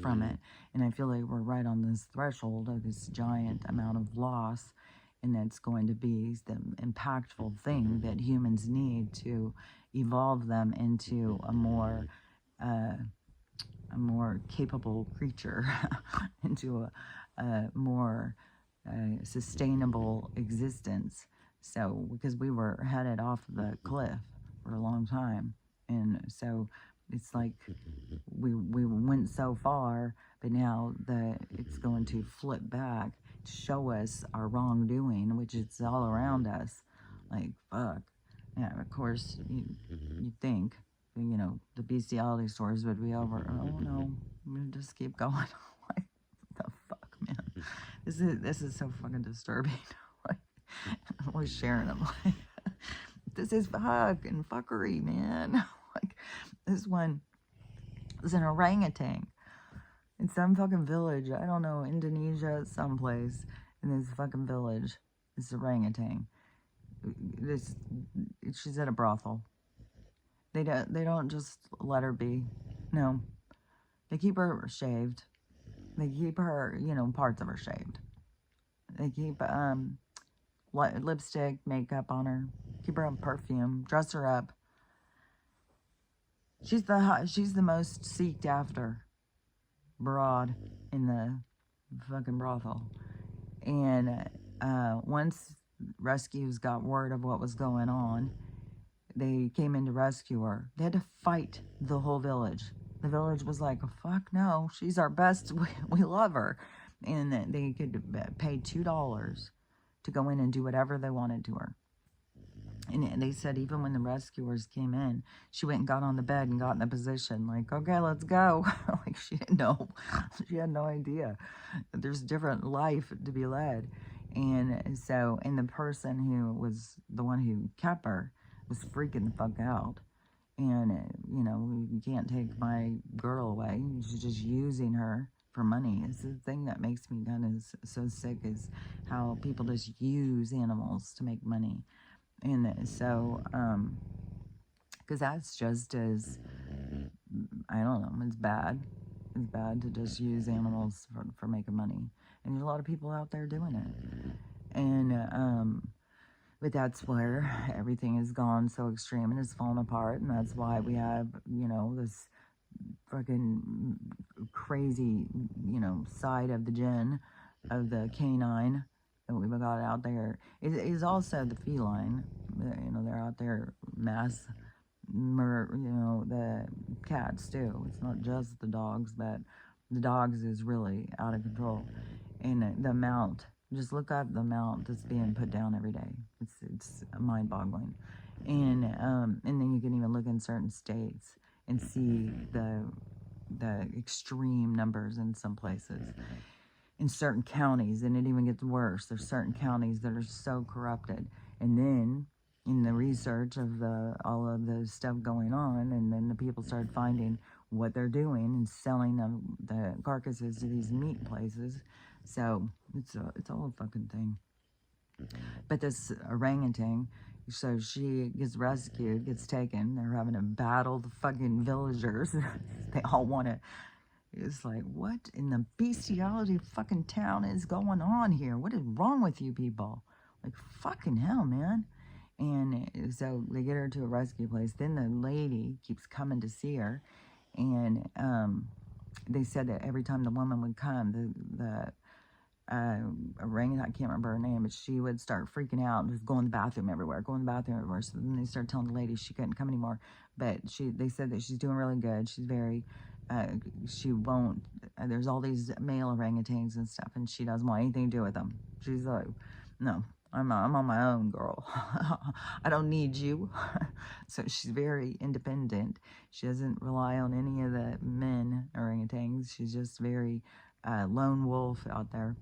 from it. And I feel like we're right on this threshold of this giant amount of loss, and that's going to be the impactful thing that humans need to evolve them into a more capable creature, into a more sustainable existence. So because we were headed off the cliff for a long time, and so it's like we went so far, but now it's going to flip back to show us our wrongdoing, which is all around us. Like, fuck. Yeah, of course, you think, the bestiality stories would be over. Oh no, I'm gonna just keep going. Like, the fuck, man. This is so fucking disturbing. Like, I'm always sharing them. Like, this is fucking fuckery, man. Like, this one It's an orangutan in some fucking village. I don't know, Indonesia, someplace. In this fucking village, this orangutan. This, she's at a brothel. They don't just let her be. No, they keep her shaved. They keep her, parts of her shaved. They keep lipstick, makeup on her. Keep her on perfume. Dress her up. She's the most seeked after broad in the fucking brothel. And once rescues got word of what was going on, they came in to rescue her. They had to fight the whole village. The village was like, oh, fuck no, she's our best. We love her. And they could pay $2 to go in and do whatever they wanted to her. And they said even when the rescuers came in, she went and got on the bed and got in the position like, okay, let's go. Like she didn't know. She had no idea. There's a different life to be led. And so, and the person who was the one who kept her was freaking the fuck out. And, you can't take my girl away. She's just using her for money. It's the thing that makes me kind of so sick is how people just use animals to make money. And so, because that's just as, I don't know, it's bad. It's bad to just use animals for making money. And there's a lot of people out there doing it. And, but that's where everything has gone so extreme and has fallen apart. And that's why we have, this fucking crazy, side of the jinn, of the canine that we've got out there. It is also the feline. They're out there mass murder, the cats too. It's not just the dogs, but the dogs is really out of control. And the amount, just look up the amount that's being put down every day. It's mind-boggling. And then you can even look in certain states and see the extreme numbers in some places. In certain counties, and it even gets worse. There's certain counties that are so corrupted. And then in the research of all of the stuff going on, and then the people started finding what they're doing and selling them the carcasses to these meat places. So it's a whole fucking thing. But this orangutan, so she gets rescued, gets taken. They're having to battle the fucking villagers. They all want to. It's like, what in the bestiality fucking town is going on here? What is wrong with you people? Like, fucking hell, man. And so they get her to a rescue place. Then the lady keeps coming to see her. And they said that every time the woman would come, the orangutan, I can't remember her name, but she would start freaking out and just go in the bathroom everywhere, So then they started telling the lady she couldn't come anymore. But they said that she's doing really good. She's very, she won't, there's all these male orangutans and stuff, and she doesn't want anything to do with them. She's like, no, I'm on my own, girl. I don't need you. So she's very independent. She doesn't rely on any of the men orangutans. She's just very lone wolf out there.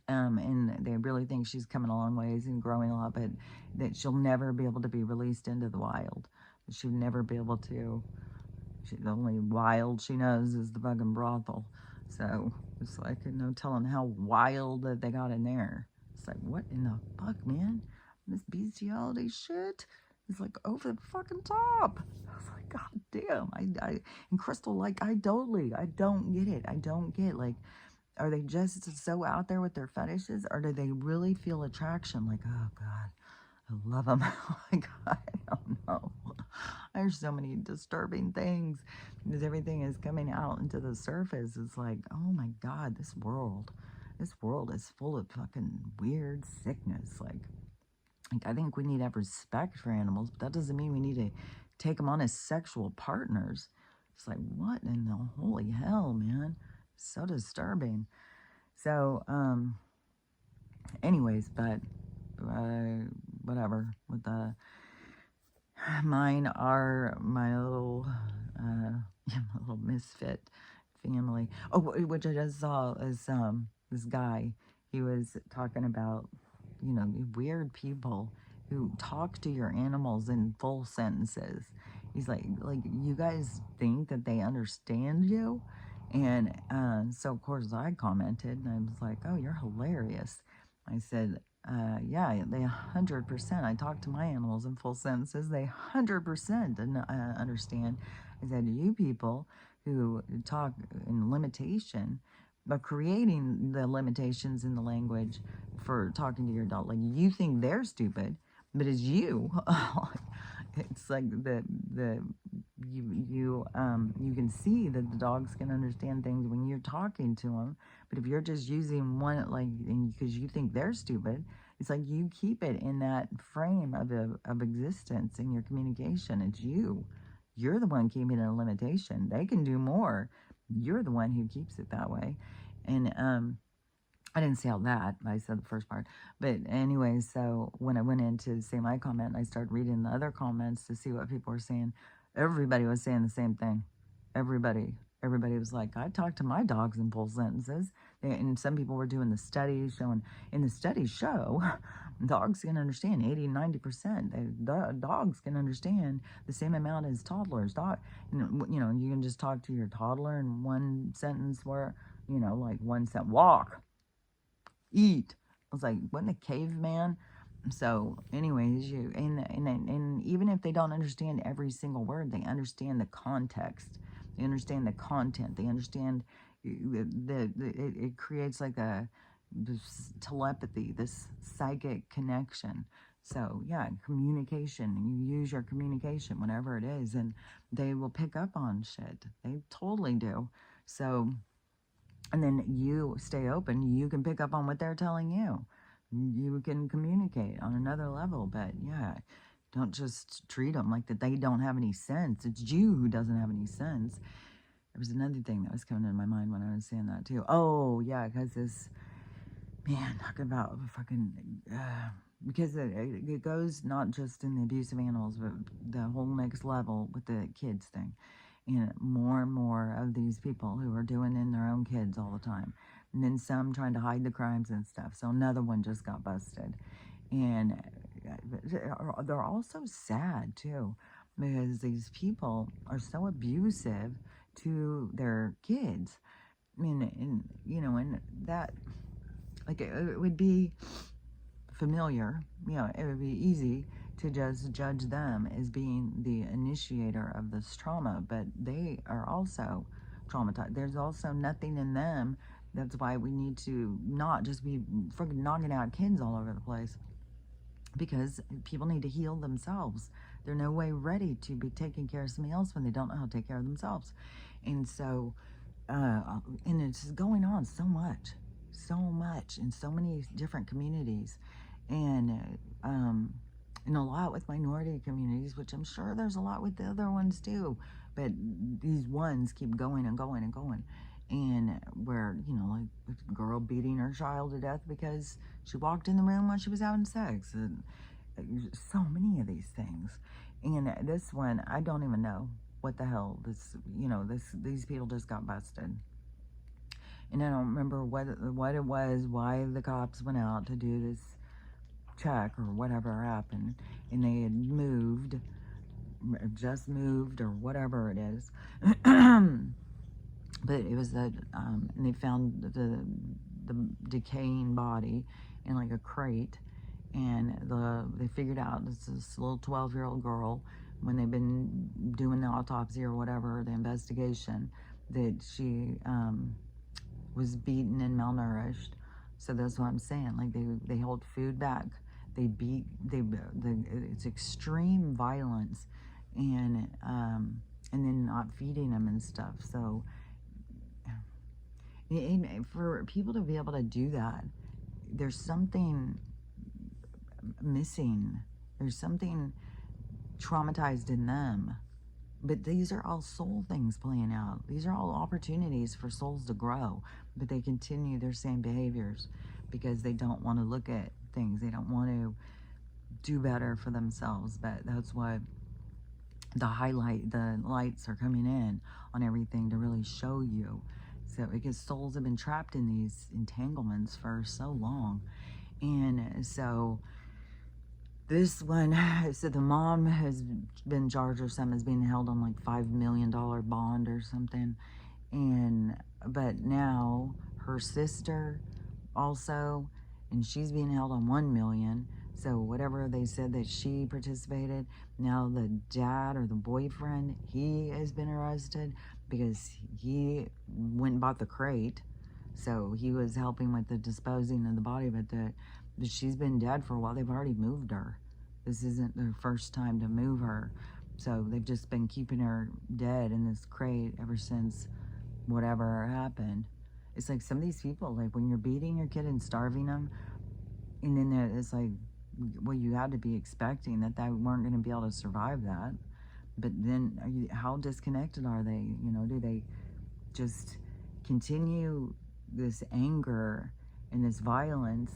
And they really think she's coming a long ways and growing a lot, but that she'll never be able to be released into the wild. She'll never be able to. The only wild she knows is the fucking brothel. So it's like, no telling how wild that they got in there. It's like, what in the fuck, man? This bestiality shit is like over the fucking top. I was like, god damn. And Crystal, like, I don't get it. I don't get, like, are they just so out there with their fetishes, or do they really feel attraction? Like, oh god, I love them. Oh my god, I don't know. There's so many disturbing things because everything is coming out into the surface. It's like, oh my god, this world is full of fucking weird sickness. Like I think we need to have respect for animals, but that doesn't mean we need to take them on as sexual partners. It's like, what in the holy hell, man? So disturbing. So, anyways, but whatever. With mine are my little my little misfit family. Oh, which I just saw is this guy. He was talking about weird people who talk to your animals in full sentences. He's like, you guys think that they understand you? And so, of course, I commented and I was like, oh, you're hilarious. I said, yeah, they 100%. I talk to my animals in full sentences. They 100% understand. I said, you people who talk in limitation, but creating the limitations in the language for talking to your dog, like you think they're stupid, but it's you. It's like the you can see that the dogs can understand things when you're talking to them, but if you're just using one like because you think they're stupid, it's like you keep it in that frame of existence in your communication. It's you're the one keeping it a limitation. They can do more. You're the one who keeps it that way. And I didn't say all that. I said the first part. But anyway, so when I went in to say my comment, I started reading the other comments to see what people were saying. Everybody was saying the same thing. Everybody. Everybody was like, I talked to my dogs in full sentences. And some people were doing the studies showing, in the studies show, dogs can understand 80, 90%. Dogs can understand the same amount as toddlers. You know, you can just talk to your toddler in one sentence where, you know, like one sentence, walk, eat. I was like, wasn't a caveman? So, anyways, and even if they don't understand every single word, they understand the context. They understand the content. They understand it creates like this telepathy, this psychic connection. So yeah, communication. You use your communication, whatever it is, and they will pick up on shit. They totally do. So and then you stay open, you can pick up on what they're telling you. You can communicate on another level, but yeah, don't just treat them like that they don't have any sense. It's you who doesn't have any sense. There was another thing that was coming in my mind when I was saying that too. Oh yeah, because this man talking about fucking because it goes not just in the abuse of animals, but the whole next level with the kids thing. And more of these people who are doing in their own kids all the time. And then some trying to hide the crimes and stuff. So another one just got busted. And they're also sad too, because these people are so abusive to their kids. I mean, and you know, and that, like, it would be familiar, you know, it would be easy to just judge them as being the initiator of this trauma, but they are also traumatized. There's also nothing in them. That's why we need to not just be freaking knocking out kids all over the place, because people need to heal themselves. They're no way ready to be taking care of somebody else when they don't know how to take care of themselves. And so, and it's going on so much in so many different communities, and and a lot with minority communities, which I'm sure there's a lot with the other ones too, but these ones keep going and going and going. And where, you know, like a girl beating her child to death because she walked in the room while she was having sex, and so many of these things. And this one, I don't even know what the hell this, you know, these people just got busted. And I don't remember what it was, why the cops went out to do this check or whatever happened, and they had moved, just moved or whatever it is. But it was that, and they found the decaying body in like a crate, and they figured out this little 12-year-old girl, when they've been doing the autopsy or whatever, the investigation, that she was beaten and malnourished. So that's what I'm saying. Like they hold food back. They beat. It's extreme violence, and then not feeding them and stuff. So and for people to be able to do that, there's something missing. There's something traumatized in them. But these are all soul things playing out. These are all opportunities for souls to grow, but they continue their same behaviors because they don't want to look at things. They don't want to do better for themselves. But that's what the lights are coming in on everything to really show you. So because souls have been trapped in these entanglements for so long. And so This one, so the mom has been charged or something, is being held on like $5 million bond or something. And, but now her sister also, and she's being held on 1 million. So whatever they said that she participated, now the dad or the boyfriend, he has been arrested because he went and bought the crate. So he was helping with the disposing of the body, but she's been dead for a while. They've already moved her. This isn't their first time to move her. So they've just been keeping her dead in this crate ever since whatever happened. It's like some of these people, like when you're beating your kid and starving them, and then it's like, well, you had to be expecting that they weren't going to be able to survive that. But then how disconnected are they? You know, do they just continue this anger and this violence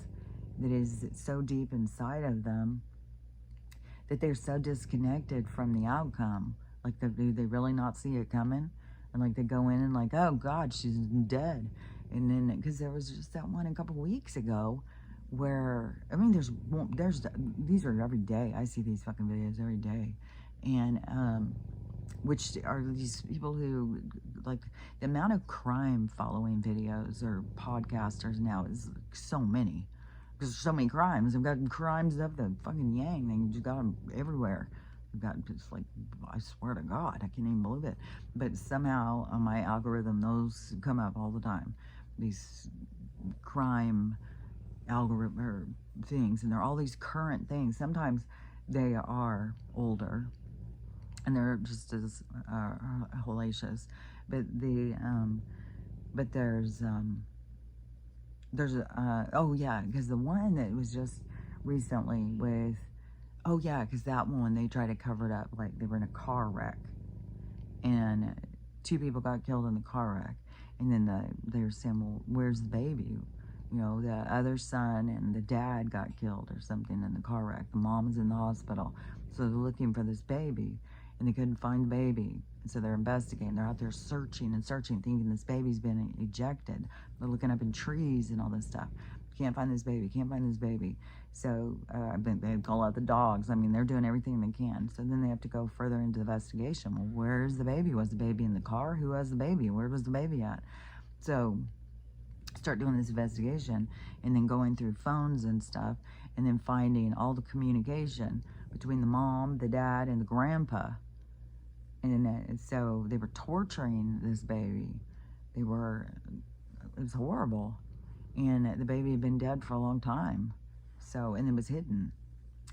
that is so deep inside of them that they're so disconnected from the outcome? Like, do they really not see it coming? And like they go in and like, oh God, she's dead. And then, because there was just that one a couple weeks ago where, I mean, these are every day. I see these fucking videos every day. And, which are these people who, like, the amount of crime following videos or podcasters now is so many. Because there's so many crimes. They've got crimes of the fucking yang. They just got them everywhere. They've got just like, I swear to God, I can't even believe it. But somehow on my algorithm, those come up all the time. These crime algorithm or things, and they're all these current things. Sometimes they are older, and they're just as hellacious. But but there's oh yeah, because the one that was just recently with, oh yeah, because that one they tried to cover it up like they were in a car wreck, and 2 people got killed in the car wreck, and then they were saying, well, where's the baby? You know, the other son and the dad got killed or something in the car wreck. The mom was in the hospital, so they're looking for this baby, and they couldn't find the baby. And so they're investigating. They're out there searching and searching, thinking this baby's been ejected. They're looking up in trees and all this stuff. Can't find this baby. Can't find this baby. So they call out the dogs. I mean, they're doing everything they can. So then they have to go further into the investigation. Well, where's the baby? Was the baby in the car? Who has the baby? Where was the baby at? So start doing this investigation, and then going through phones and stuff, and then finding all the communication between the mom, the dad, and the grandpa. And so they were torturing this baby. It was horrible. And the baby had been dead for a long time. So, and it was hidden.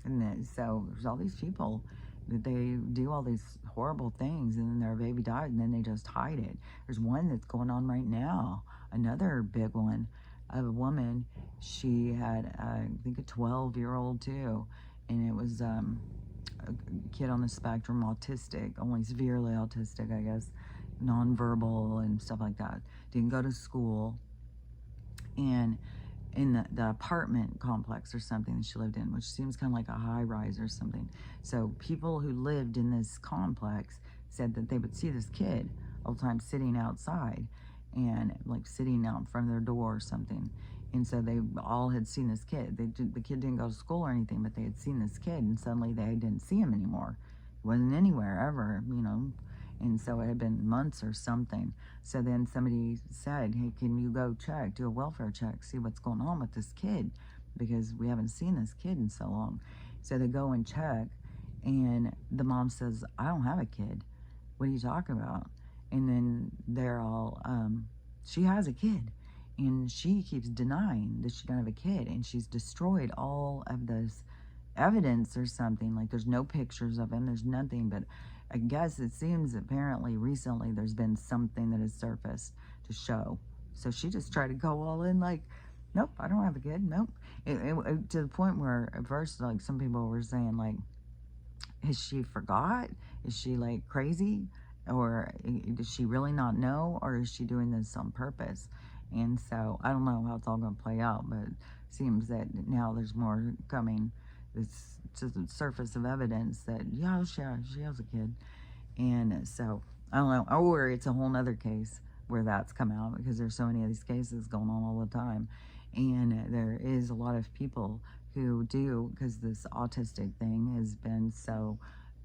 And so there's all these people that they do all these horrible things, and then their baby died, and then they just hide it. There's one that's going on right now, another big one, of a woman. She had, I think, a 12-year-old too, and it was a kid on the spectrum, autistic, only severely autistic, I guess, nonverbal and stuff like that. Didn't go to school, and in the apartment complex or something that she lived in, which seems kind of like a high-rise or something. So people who lived in this complex said that they would see this kid all the time sitting outside, and like sitting out in front of their door or something. And so they all had seen this kid. The kid didn't go to school or anything, but they had seen this kid, and suddenly they didn't see him anymore. He wasn't anywhere ever, you know. And so it had been months or something. So then somebody said, hey, can you go check, do a welfare check, see what's going on with this kid, because we haven't seen this kid in so long. So they go and check, and the mom says, I don't have a kid. What are you talking about? And then they're all, she has a kid. And she keeps denying that she doesn't have a kid. And she's destroyed all of this evidence or something. Like, there's no pictures of him. There's nothing. But I guess it seems apparently recently there's been something that has surfaced to show. So she just tried to go all in like, nope, I don't have a kid. Nope. To the point where at first, like, some people were saying, like, has she forgot? Is she like crazy? Or does she really not know? Or is she doing this on purpose? And so I don't know how it's all going to play out, but it seems that now there's more coming. It's just a surface of evidence that, yeah, she has a kid. And so I don't know. Or it's a whole nother case where that's come out, because there's so many of these cases going on all the time. And there is a lot of people who do, because this autistic thing has been so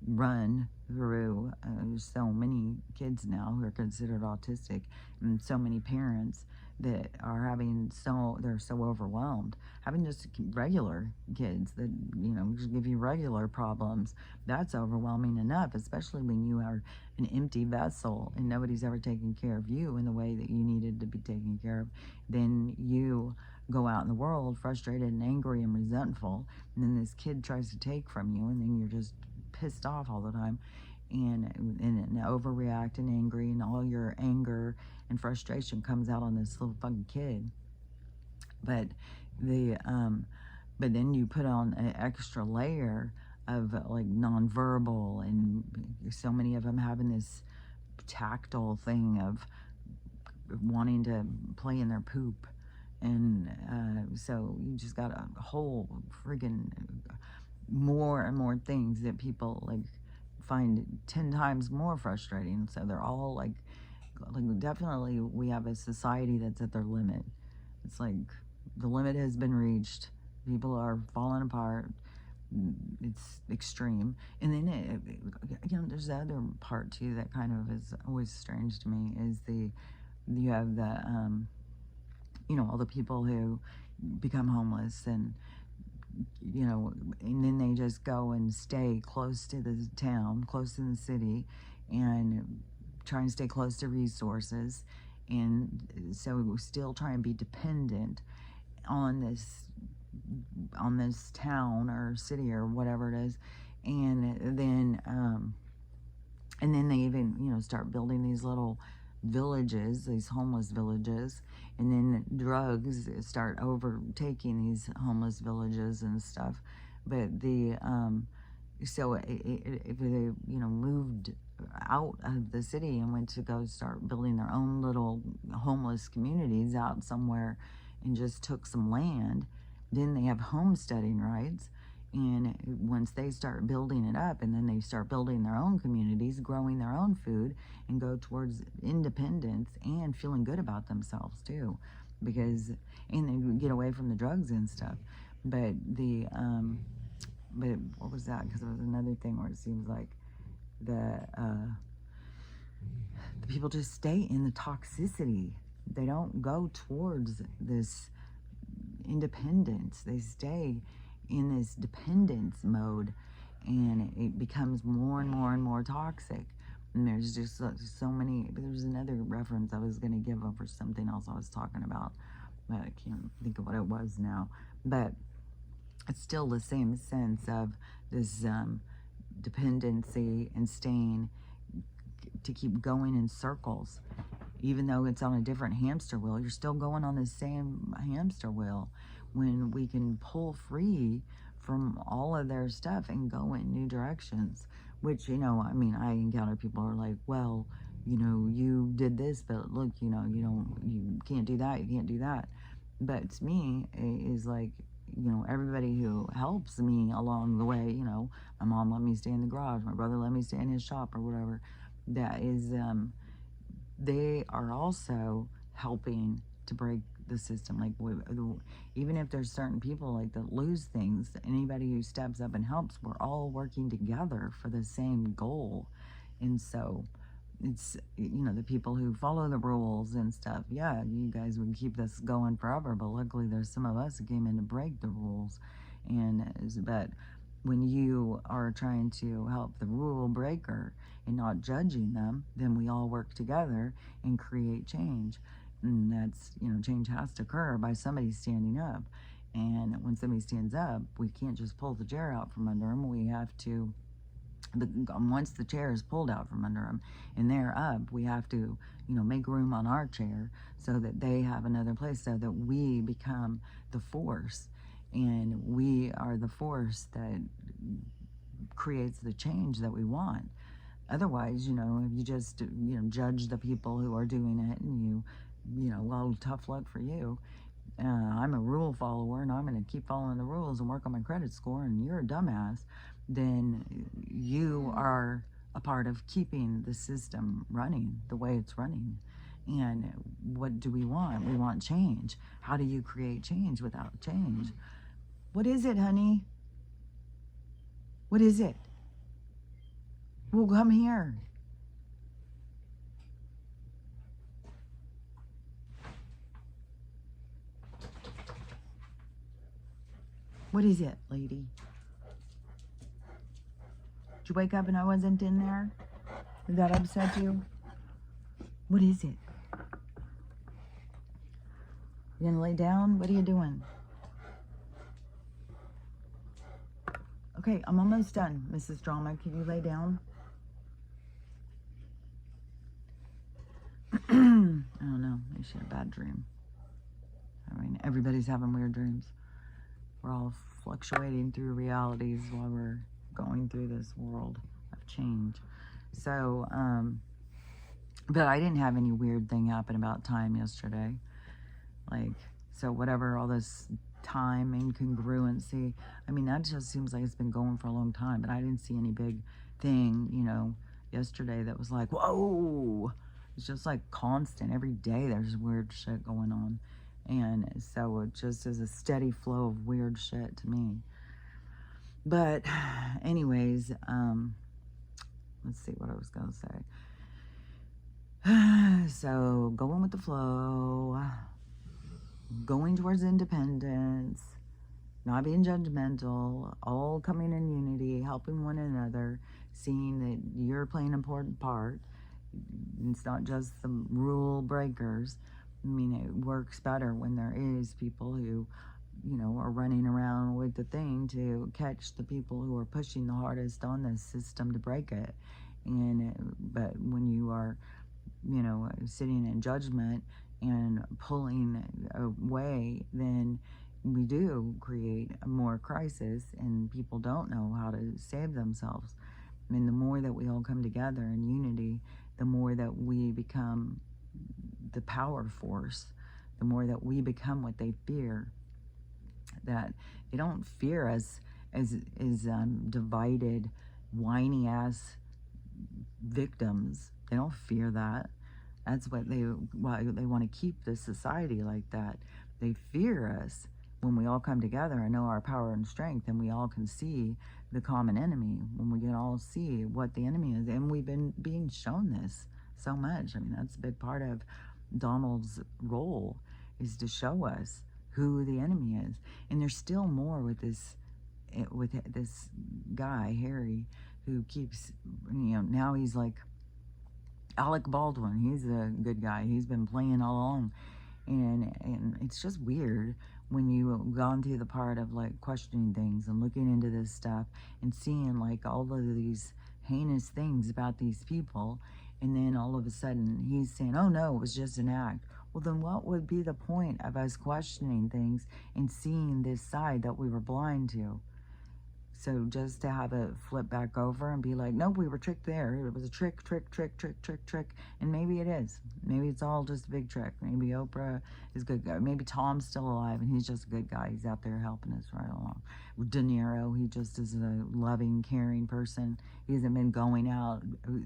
run through so many kids now who are considered autistic, and so many parents that are having they're so overwhelmed having just regular kids that just give you regular problems. That's overwhelming enough, especially when you are an empty vessel and nobody's ever taken care of you in the way that you needed to be taken care of. Then you go out in the world frustrated and angry and resentful, and then this kid tries to take from you, and then you're just pissed off all the time, and overreact and angry, and all your anger and frustration comes out on this little fucking kid. But but then you put on an extra layer of like nonverbal, and so many of them having this tactile thing of wanting to play in their poop. And so you just got a whole friggin' more and more things that people like find 10 times more frustrating. So they're all like definitely we have a society that's at their limit. It's like the limit has been reached. People are falling apart. It's extreme. And then there's the other part too that kind of is always strange to me is you have the all the people who become homeless, and and then they just go and stay close to the town, close to the city, and try and stay close to resources, and so still try and be dependent on this town or city or whatever it is, and then they even start building these little villages, these homeless villages, and then drugs start overtaking these homeless villages and stuff. But so if they moved out of the city and went to go start building their own little homeless communities out somewhere and just took some land, then they have homesteading rights. And once they start building it up, and then they start building their own communities, growing their own food, and go towards independence and feeling good about themselves too, and they get away from the drugs and stuff. But but what was that? Because there was another thing where it seems like the people just stay in the toxicity. They don't go towards this independence. They stay in this dependence mode, and it becomes more and more and more toxic. And there's just so many. There's another reference I was going to give over something else I was talking about, but I can't think of what it was now. But it's still the same sense of this dependency and staying to keep going in circles. Even though it's on a different hamster wheel, you're still going on the same hamster wheel, when we can pull free from all of their stuff and go in new directions. Which, I encounter people who are like, well, you did this, but look, you can't do that, you can't do that. But to me, it is like, everybody who helps me along the way, my mom let me stay in the garage, my brother let me stay in his shop or whatever, that is, they are also helping to break the system. Like, even if there's certain people like that lose things, anybody who steps up and helps, we're all working together for the same goal. And so it's, the people who follow the rules and stuff, yeah, you guys would keep this going forever, but luckily there's some of us who came in to break the rules. But when you are trying to help the rule breaker and not judging them, then we all work together and create change. And that's, change has to occur by somebody standing up. And when somebody stands up, we can't just pull the chair out from under them. We have to, once the chair is pulled out from under them and they're up, we have to, make room on our chair so that they have another place, so that we become the force. And we are the force that creates the change that we want. Otherwise, if you just, judge the people who are doing it, and well, tough luck for you. I'm a rule follower, and I'm going to keep following the rules and work on my credit score, and you're a dumbass, then you are a part of keeping the system running the way it's running. And what do we want? We want change. How do you create change without change? What is it, honey? What is it? Well, come here. What is it, lady? Did you wake up and I wasn't in there? Did that upset you? What is it? You gonna lay down? What are you doing? Okay, I'm almost done, Mrs. Drama. Can you lay down? I don't know. Maybe she had a bad dream. I mean, everybody's having weird dreams. We're all fluctuating through realities while we're going through this world of change. So, but I didn't have any weird thing happen about time yesterday. Like, so whatever, all this time incongruency, I mean, that just seems like it's been going for a long time, but I didn't see any big thing, you know, yesterday that was like, whoa. It's just like constant. Every day there's weird shit going on. And so it just is a steady flow of weird shit to me. But anyways, let's see what I was going to say. So going with the flow, going towards independence, not being judgmental, all coming in unity, helping one another, seeing that you're playing an important part. It's not just the rule breakers. I mean, it works better when there is people who, you know, are running around with the thing to catch the people who are pushing the hardest on the system to break it. And but when you are, you know, sitting in judgment and pulling away, then we do create more crisis, and people don't know how to save themselves. I mean, the more that we all come together in unity, the more that we become the power force, the more that we become what they fear. That they don't fear us as divided, whiny ass victims. They don't fear that. That's why they want to keep this society like that. They fear us when we all come together and know our power and strength, and we all can see the common enemy, when we can all see what the enemy is. And we've been being shown this so much. I mean, that's a big part of Donald's role, is to show us who the enemy is. And there's still more with this guy, Harry, who keeps, you know, now he's like Alec Baldwin. He's a good guy. He's been playing all along. And it's just weird when you've gone through the part of like questioning things and looking into this stuff and seeing like all of these heinous things about these people, and then all of a sudden he's saying, oh no, it was just an act. Well, then what would be the point of us questioning things and seeing this side that we were blind to? So just to have it flip back over and be like, nope, we were tricked there. It was a trick. And maybe it is. Maybe it's all just a big trick. Maybe Oprah is a good guy. Maybe Tom's still alive and he's just a good guy. He's out there helping us right along. De Niro, he just is a loving, caring person. He hasn't been going out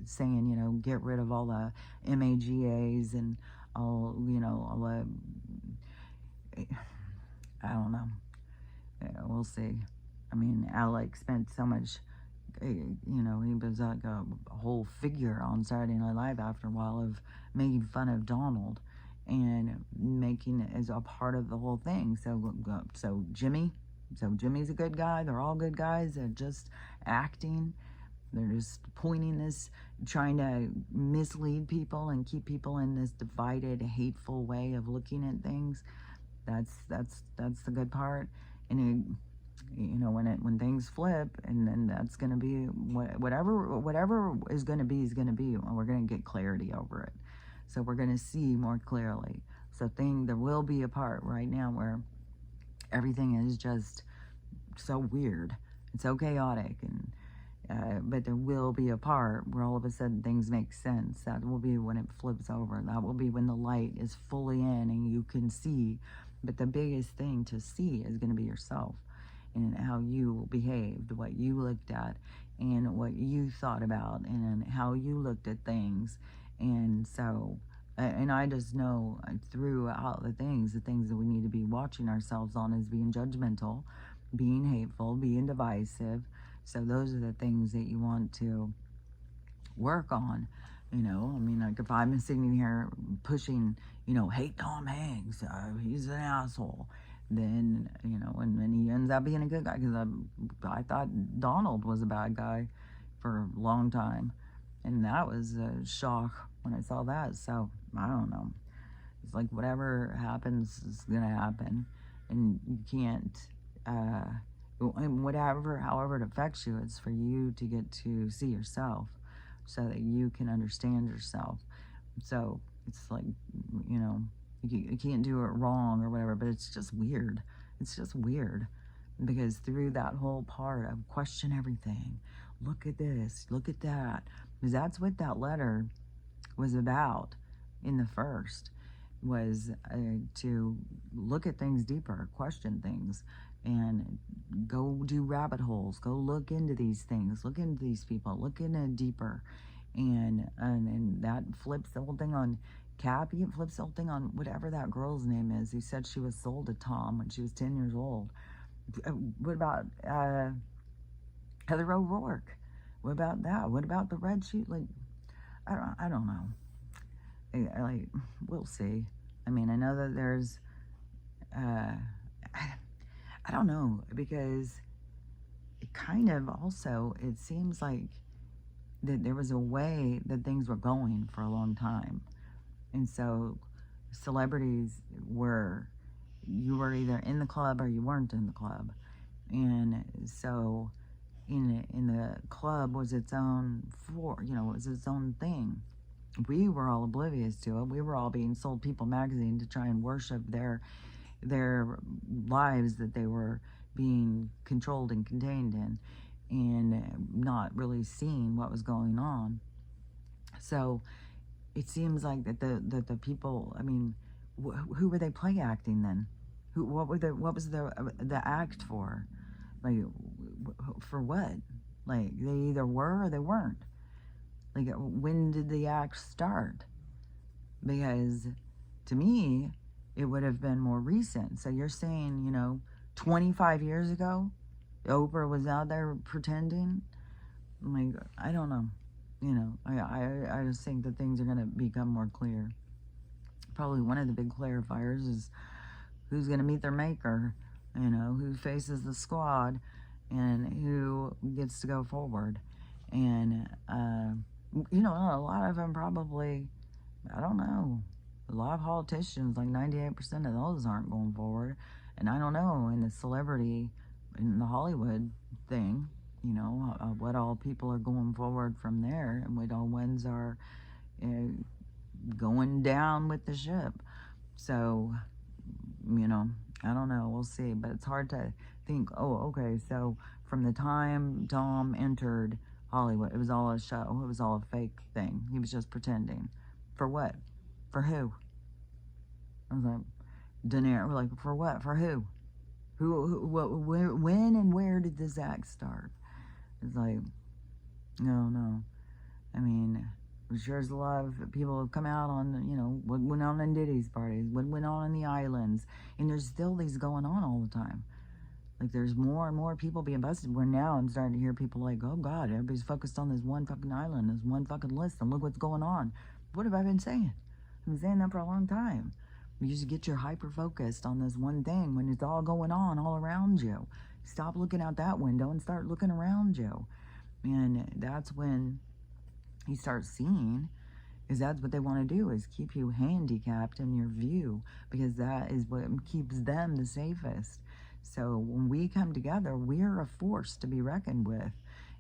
saying, you know, get rid of all the MAGAs and all, you know, all the, I don't know. Yeah, we'll see. I mean, Alec spent so much, you know, he was like a whole figure on Saturday Night Live after a while of making fun of Donald and making it as a part of the whole thing. So Jimmy's a good guy. They're all good guys. They're just acting. They're just pointing this, trying to mislead people and keep people in this divided, hateful way of looking at things. That's the good part. And you know, when things flip, and then that's going to be whatever is going to be, and we're going to get clarity over it. So we're going to see more clearly. So there will be a part right now where everything is just so weird, it's so chaotic, and but there will be a part where all of a sudden things make sense. That will be when it flips over. That will be when the light is fully in and you can see. But the biggest thing to see is going to be yourself, and how you behaved, what you looked at, and what you thought about, and how you looked at things. And so, and I just know throughout the things that we need to be watching ourselves on is being judgmental, being hateful, being divisive. So those are the things that you want to work on. You know, I mean, like if I'm sitting here pushing, hate Tom Hanks, he's an asshole, then, and then he ends up being a good guy because I thought Donald was a bad guy for a long time. And that was a shock when I saw that. So I don't know. It's like whatever happens is going to happen. And you can't, uh, and whatever, however it affects you, it's for you to get to see yourself so that you can understand yourself. So it's like, you know, you can't do it wrong or whatever, but it's just weird. It's just weird because through that whole part of question everything, look at this, look at that, because that's what that letter was about in the first, was to look at things deeper, question things, and go do rabbit holes, go look into these things, look into these people, look into it deeper. And that flips the whole thing on Cappy. It flips the whole thing on whatever that girl's name is who said she was sold to Tom when she was 10 years old. What about Heather O'Rourke? What about that? What about the red shoe? Like, I don't know. Like, we'll see. I mean, I know that there's, I don't know, because it kind of also, it seems like that there was a way that things were going for a long time. And so celebrities were, you were either in the club or you weren't in the club. And so in the club was its own was its own thing. We were all oblivious to it. We were all being sold People magazine to try and worship their lives that they were being controlled and contained in, and not really seeing what was going on. So it seems like that the people, I mean, who were they play acting then? What was the act for? Like, for what? Like, they either were or they weren't. Like, when did the act start? Because to me, it would have been more recent. So you're saying, 25 years ago, Oprah was out there pretending? Like, I don't know. I just think that things are going to become more clear. Probably one of the big clarifiers is who's going to meet their maker, who faces the squad, and who gets to go forward. And, a lot of them probably, I don't know, a lot of politicians, like 98% of those aren't going forward. And I don't know, in the celebrity, in the Hollywood thing, what all people are going forward from there, and what all ones are going down with the ship. So, I don't know, we'll see. But it's hard to think, oh, okay, so from the time Tom entered Hollywood, it was all a show, it was all a fake thing. He was just pretending. For what? For who? I was like, Daenerys, we're like, for what? For who? Where, when and where did this act start? It's like, no. I mean, I'm sure there's a lot of people who come out on, what went on in Diddy's parties, what went on in the islands, and there's still these going on all the time. Like, there's more and more people being busted, where now I'm starting to hear people like, oh God, everybody's focused on this one fucking island, this one fucking list, and look what's going on. What have I been saying? I've been saying that for a long time. You just get your hyper-focused on this one thing when it's all going on all around you. Stop looking out that window and start looking around you. And that's when you start seeing, is that's what they want to do, is keep you handicapped in your view, because that is what keeps them the safest. So when we come together, we're a force to be reckoned with.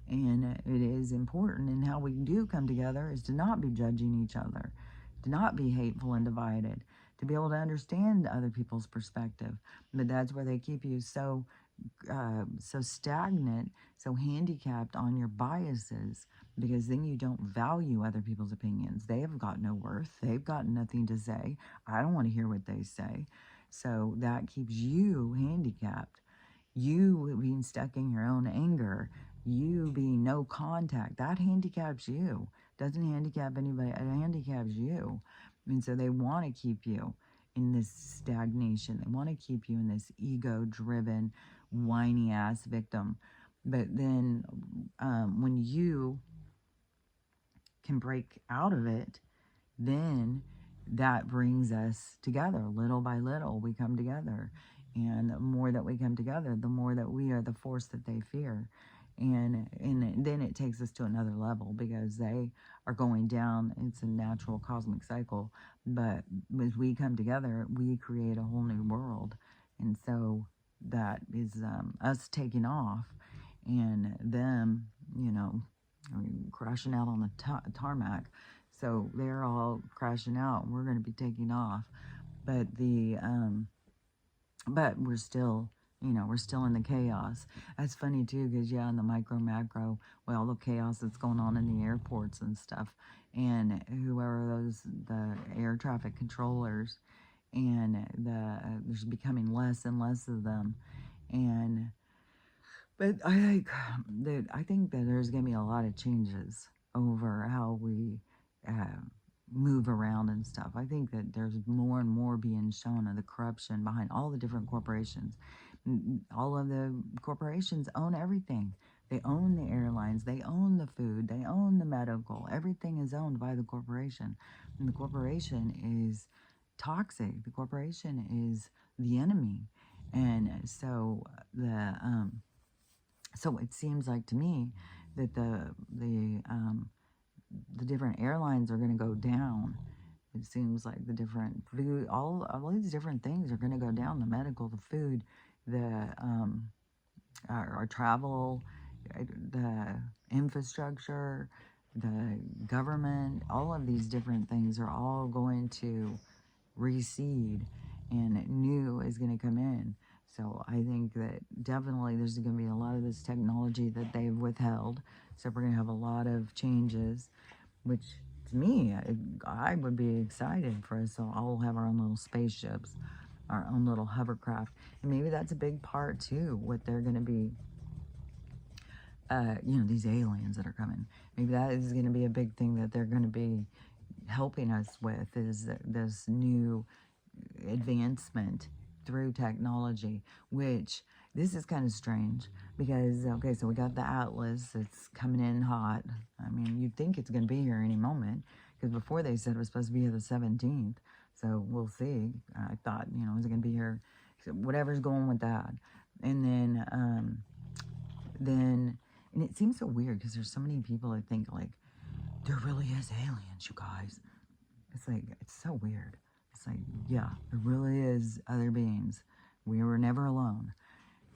And it is important in how we do come together is to not be judging each other, to not be hateful and divided, to be able to understand other people's perspective. But that's where they keep you so stagnant, so handicapped on your biases, because then you don't value other people's opinions. They have got no worth. They've got nothing to say. I don't want to hear what they say. So that keeps you handicapped. You being stuck in your own anger, you being no contact, that handicaps you. Doesn't handicap anybody, it handicaps you. And so they want to keep you in this stagnation. They want to keep you in this ego-driven whiny ass victim. But then when you can break out of it, then that brings us together. Little by little, we come together. And the more that we come together, the more that we are the force that they fear. And then it takes us to another level because they are going down. It's a natural cosmic cycle. But as we come together, we create a whole new world. And so that is us taking off and them, crashing out on the tarmac. So they're all crashing out, and we're going to be taking off. But but we're still, we're still in the chaos. That's funny too, because yeah, in the micro macro, well, the chaos that's going on in the airports and stuff, and whoever the air traffic controllers, and there's becoming less and less of them, and but I think that there's going to be a lot of changes over how we uh, move around and stuff. I think that there's more and more being shown of the corruption behind all the different corporations. All of the corporations own everything. They own the airlines, they own the food, they own the medical. Everything is owned by the corporation. And the corporation is toxic. The corporation is the enemy. And so it seems like to me that the different airlines are going to go down. It seems like the different food, all these different things are going to go down. The medical, the food, the our travel, the infrastructure, the government. All of these different things are all going to recede, and new is going to come in. So I think that definitely there's going to be a lot of this technology that they've withheld. So we're going to have a lot of changes, which to me, I would be excited for us. So all have our own little spaceships, our own little hovercraft. And maybe that's a big part too, what they're going to be, these aliens that are coming. Maybe that is going to be a big thing that they're going to be helping us with, is this new advancement through technology, which this is kind of strange because, okay, so we got the Atlas that's coming in hot. I mean, you'd think it's going to be here any moment because before they said it was supposed to be here the 17th. So we'll see. I thought, is it going to be here? So whatever's going with that. And and it seems so weird because there's so many people that think like, there really is aliens, you guys. It's like, it's so weird. It's like, yeah, there really is other beings. We were never alone.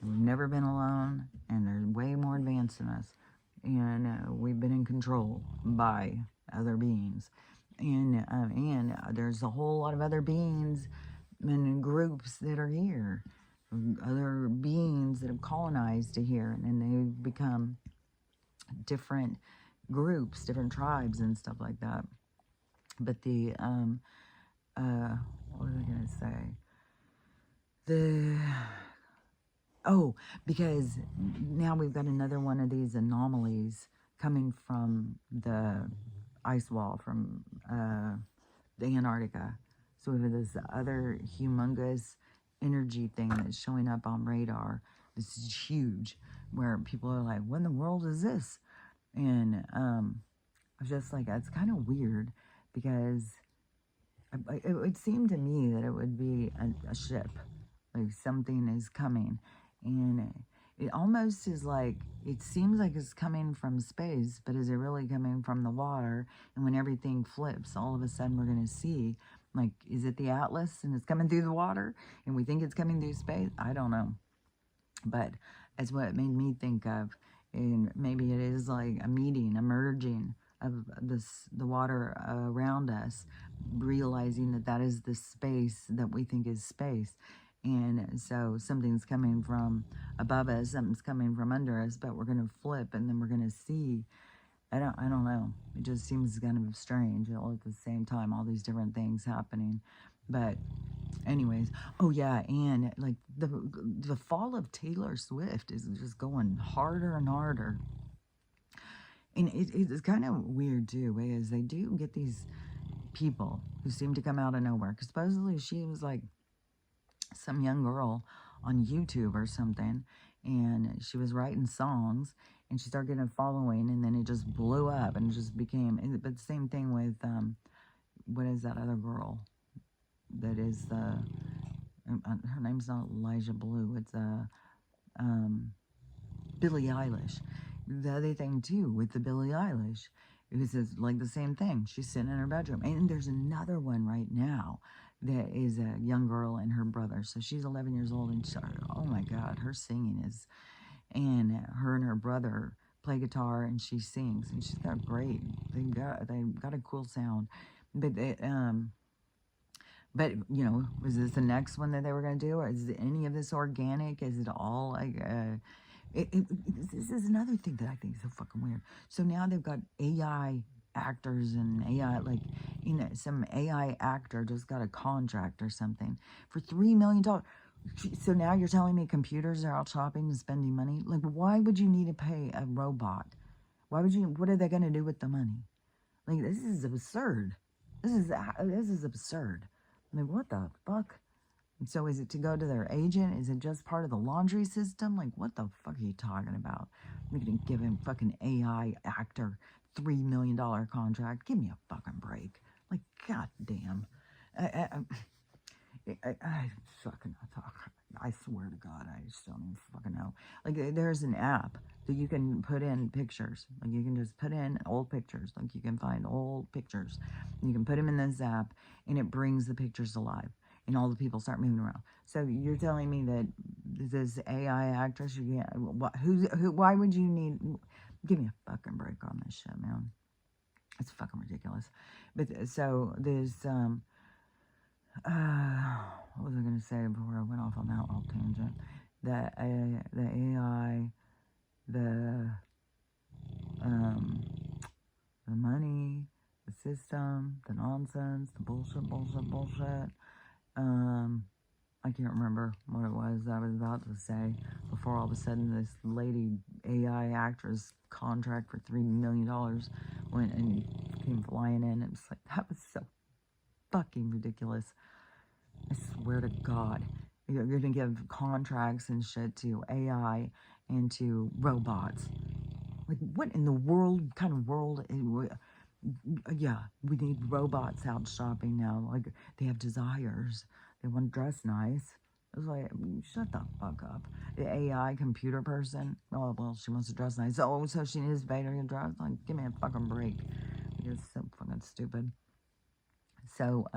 We've never been alone, and they're way more advanced than us. And we've been in control by other beings. And there's a whole lot of other beings and groups that are here. Other beings that have colonized to here, and they've become different groups, different tribes and stuff like that. But what was I gonna say? Because now we've got another one of these anomalies coming from the ice wall from the Antarctica. So we have this other humongous energy thing that's showing up on radar. This is huge, where people are like, "What in the world is this?" And I was just like, it's kind of weird because it would seem to me that it would be a ship, like something is coming, and it almost is like, it seems like it's coming from space, but is it really coming from the water? And when everything flips, all of a sudden we're going to see, like, is it the Atlas and it's coming through the water and we think it's coming through space? I don't know, but it's what it made me think of. And maybe it is like a meeting, a merging of the water around us, realizing that that is the space that we think is space. And so something's coming from above us, something's coming from under us, but we're going to flip, and then we're going to see. I don't know. It just seems kind of strange all at the same time, all these different things happening. But anyways, oh yeah, and like the fall of Taylor Swift is just going harder and harder. And it's kind of weird too, because they do get these people who seem to come out of nowhere. Because supposedly she was like some young girl on YouTube or something, and she was writing songs, and she started getting a following, and then it just blew up, and it just became, but the same thing with, what is that other girl that is the, her name's not Elijah Blue, it's, Billie Eilish. The other thing too with the Billie Eilish, it was like the same thing. She's sitting in her bedroom, and there's another one right now that is a young girl and her brother. So she's 11 years old, and oh my God, her singing is, and her and her brother play guitar, and she sings, and she's got great. They got a cool sound, but but you know, was this the next one that they were going to do, or is any of this organic? Is it all like? This is another thing that I think is so fucking weird. So now they've got AI actors and AI, like, you know, some AI actor just got a contract or something for $3 million. So now you're telling me computers are out shopping and spending money? Like, why would you need to pay a robot? Why would you? What are they going to do with the money? Like, this is absurd. This is absurd. Like, what the fuck? So is it to go to their agent? Is it just part of the laundry system? Like, what the fuck are you talking about? We're going to give him fucking AI actor $3 million contract. Give me a fucking break. Like, goddamn. I fucking talk. I swear to God, I just don't even fucking know. Like, there's an app that you can put in pictures. Like, you can just put in old pictures. Like, you can find old pictures. You can put them in this app, and it brings the pictures alive. And all the people start moving around. So you're telling me that this AI actress, you can't, why would you need, give me a fucking break on this shit, man. It's fucking ridiculous. But so there's, what was I going to say before I went off on that little tangent? The AI, the money, the system, the nonsense, the bullshit. I can't remember what it was I was about to say before all of a sudden this lady AI actress contract for $3 million went and came flying in. It was like, that was so fucking ridiculous. I swear to God. You're going to give contracts and shit to AI and to robots. Like, what in the world, kind of world? Yeah, we need robots out shopping now. Like, they have desires. They want to dress nice. It was like, shut the fuck up. The AI computer person, oh, well, she wants to dress nice. Oh, so she needs to pay her to dress. Like, give me a fucking break. It's so fucking stupid. So,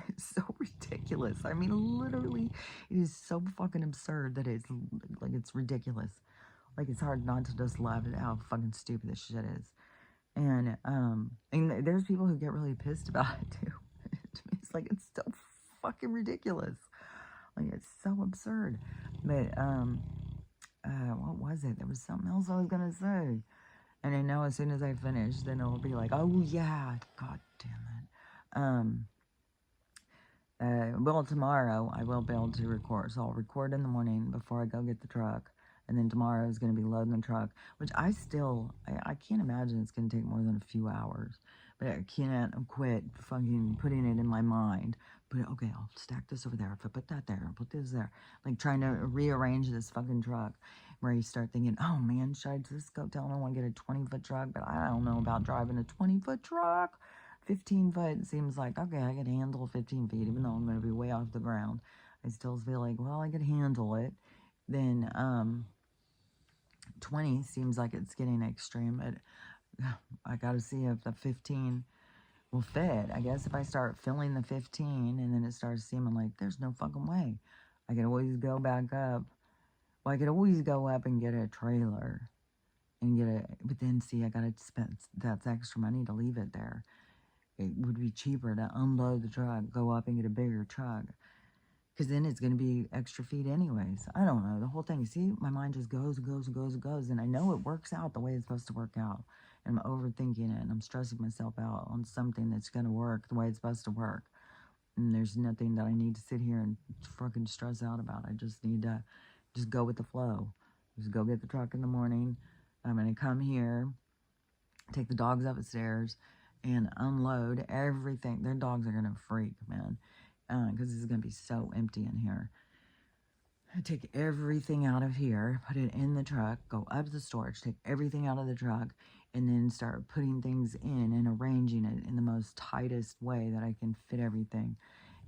it's so ridiculous. I mean, literally, it is so fucking absurd that it's, like, it's ridiculous. Like, it's hard not to just laugh at how fucking stupid this shit is. And there's people who get really pissed about it, too. To me, it's like, it's so fucking ridiculous. Like, it's so absurd. But, what was it? There was something else I was gonna say. And I know as soon as I finish, then it'll be like, oh, yeah, god damn it. Well, tomorrow I will be able to record. So I'll record in the morning before I go get the truck. And then tomorrow is going to be loading the truck, which I can't imagine it's going to take more than a few hours. But I can't quit fucking putting it in my mind. But okay, I'll stack this over there. If I put that there, I'll put this there. Like trying to rearrange this fucking truck. Where you start thinking, oh man, should I just go tell them I want to get a 20-foot truck? But I don't know about driving a 20-foot truck. 15 foot seems like, okay, I can handle 15 feet, even though I'm going to be way off the ground. I still feel like, well, I could handle it. Then, 20 seems like it's getting extreme, but I gotta see if the 15 will fit. I guess if I start filling the 15 and then it starts seeming like there's no fucking way, I could always go back up. Well, I could always go up and get a trailer and get it, but then see, I gotta spend that's extra money to leave it there. It would be cheaper to unload the truck, go up and get a bigger truck. Because then it's going to be extra feet anyways. I don't know. The whole thing. See, my mind just goes and goes and goes and goes. And I know it works out the way it's supposed to work out. And I'm overthinking it. And I'm stressing myself out on something that's going to work the way it's supposed to work. And there's nothing that I need to sit here and fucking stress out about. I just need to just go with the flow. Just go get the truck in the morning. I'm going to come here, take the dogs upstairs, and unload everything. Their dogs are going to freak, man. Because it's going to be so empty in here. I take everything out of here, put it in the truck, go up to the storage, take everything out of the truck, and then start putting things in and arranging it in the most tightest way that I can fit everything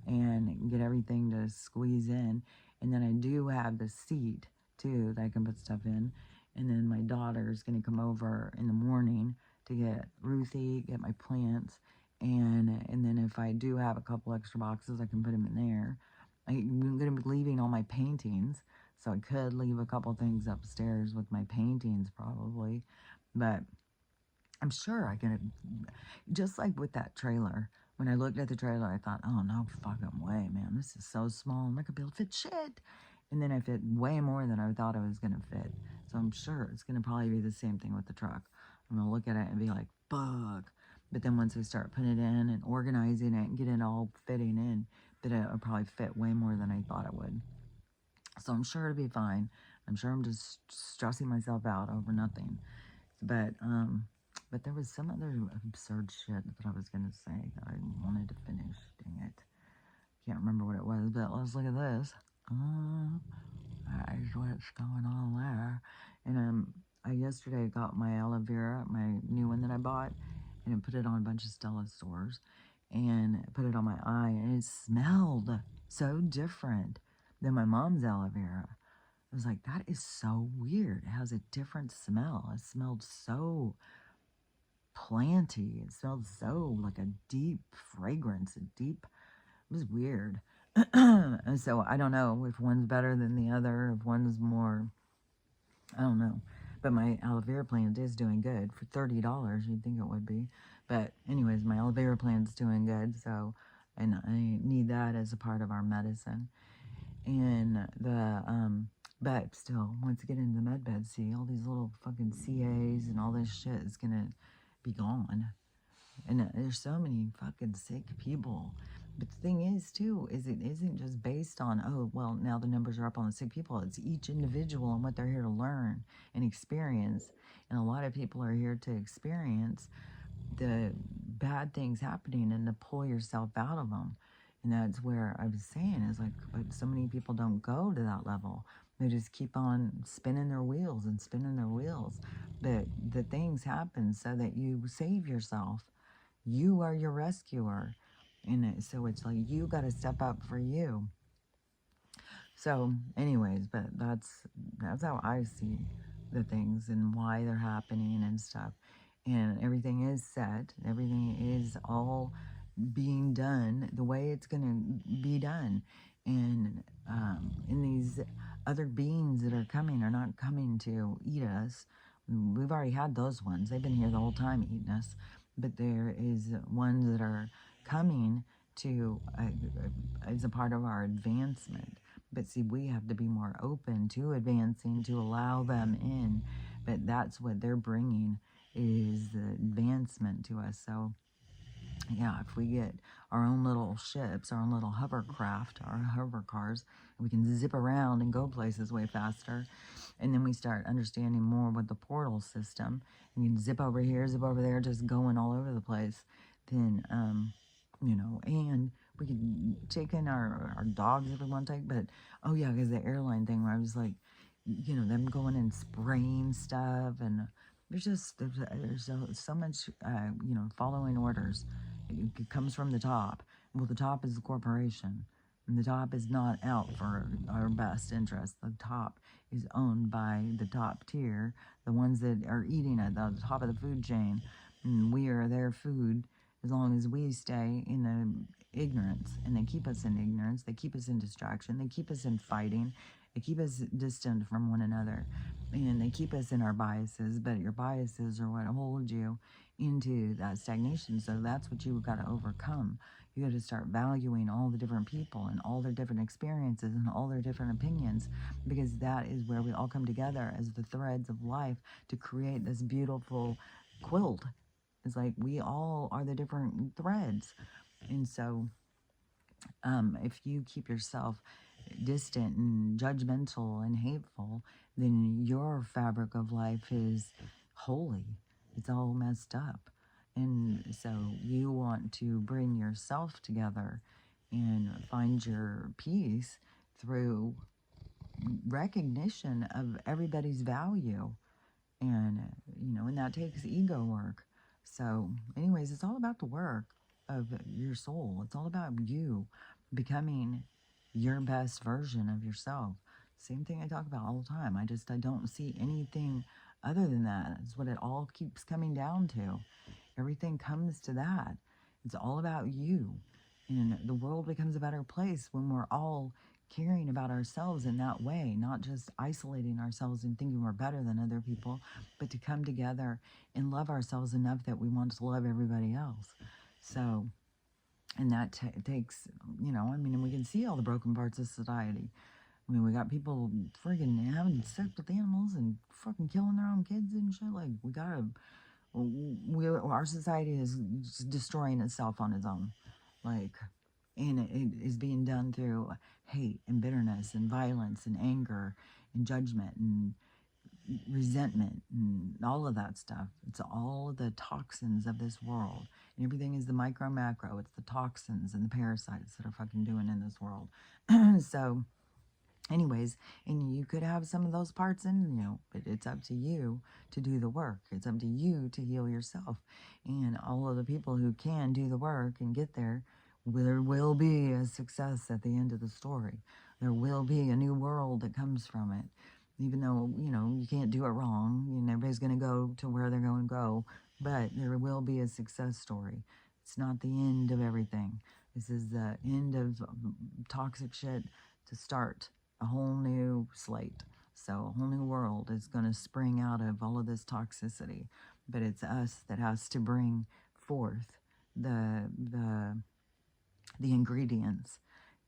and get everything to squeeze in. And then I do have the seat too that I can put stuff in. And then my daughter's going to come over in the morning to get Ruthie, get my plants. And then if I do have a couple extra boxes, I can put them in there. I'm going to be leaving all my paintings, so I could leave a couple things upstairs with my paintings probably. But I'm sure I can, just like with that trailer. When I looked at the trailer, I thought, oh, no fucking way, man. This is so small. I'm not going to be able to fit shit. And then I fit way more than I thought I was going to fit. So I'm sure it's going to probably be the same thing with the truck. I'm going to look at it and be like, fuck. But then once I start putting it in and organizing it and getting it all fitting in, that it'll probably fit way more than I thought it would. So I'm sure it'll be fine. I'm sure I'm just stressing myself out over nothing. But there was some other absurd shit that I was going to say that I wanted to finish. Dang it. Can't remember what it was, but let's look at this. That is what's going on there. And I yesterday got my aloe vera, my new one that I bought, and I put it on a bunch of Stella stores and put it on my eye, and it smelled so different than my mom's aloe vera. I was like, that is so weird. It has a different smell. It smelled so planty. It smelled so like a deep fragrance, it was weird. And so I don't know if one's better than the other, if one's more, I don't know. But my aloe vera plant is doing good for $30. You'd think it would be. But anyways, my aloe vera plant's doing good. So, and I need that as a part of our medicine. And but still, once I get into the med bed, see, all these little fucking CAs and all this shit is gonna be gone. And there's so many fucking sick people. But the thing is, too, is it isn't just based on, oh, well, now the numbers are up on the sick people. It's each individual and what they're here to learn and experience. And a lot of people are here to experience the bad things happening and to pull yourself out of them. And that's where I was saying is like, but so many people don't go to that level. They just keep on spinning their wheels and spinning their wheels. But the things happen so that you save yourself. You are your rescuer. And so it's like you got to step up for you. So anyways, but that's how I see the things and why they're happening and stuff. And everything is set. Everything is all being done the way it's going to be done. And these other beings that are coming are not coming to eat us. We've already had those ones. They've been here the whole time eating us. But there is ones that are coming to as a part of our advancement. But see, we have to be more open to advancing, to allow them in. But that's what they're bringing, is the advancement to us. So yeah, if we get our own little ships, our own little hovercraft, our hover cars, we can zip around and go places way faster. And then we start understanding more with the portal system. And you can zip over here, zip over there, just going all over the place. Then, you know, and we can take in our dogs if we want to take. But, oh yeah, because the airline thing where I was like, you know, them going and spraying stuff. And there's so much, you know, following orders. It comes from the top. Well, the top is the corporation. And the top is not out for our best interest. The top is owned by the top tier, the ones that are eating at the top of the food chain. And we are their food as long as we stay in the ignorance. And they keep us in ignorance. They keep us in distraction. They keep us in fighting. They keep us distant from one another. And they keep us in our biases. But your biases are what hold you into that stagnation. So that's what you've got to overcome. You got to start valuing all the different people and all their different experiences and all their different opinions, because that is where we all come together as the threads of life to create this beautiful quilt. It's like we all are the different threads. And so if you keep yourself distant and judgmental and hateful, then your fabric of life is holy. It's all messed up. And so you want to bring yourself together and find your peace through recognition of everybody's value. And, and that takes ego work. So, anyways, it's all about the work of your soul. It's all about you becoming your best version of yourself. Same thing I talk about all the time. I don't see anything other than that. It's what it all keeps coming down to. Everything comes to that. It's all about you. And the world becomes a better place when we're all caring about ourselves in that way, not just isolating ourselves and thinking we're better than other people, but to come together and love ourselves enough that we want to love everybody else. So, and that takes, I mean, and we can see all the broken parts of society. I mean, we got people friggin' having sex with animals and fucking killing their own kids and shit. Like, our society is destroying itself on its own. Like, and it is being done through hate and bitterness and violence and anger and judgment and resentment and all of that stuff. It's all the toxins of this world. And everything is the micro macro. It's the toxins and the parasites that are fucking doing in this world. So, anyways, and you could have some of those parts in you, but it's up to you to do the work. It's up to you to heal yourself. And all of the people who can do the work and get there, there will be a success at the end of the story. There will be a new world that comes from it. Even though, you can't do it wrong, and everybody's going to go to where they're going to go, but there will be a success story. It's not the end of everything. This is the end of toxic shit to start a whole new slate. So a whole new world is going to spring out of all of this toxicity. But it's us that has to bring forth the ingredients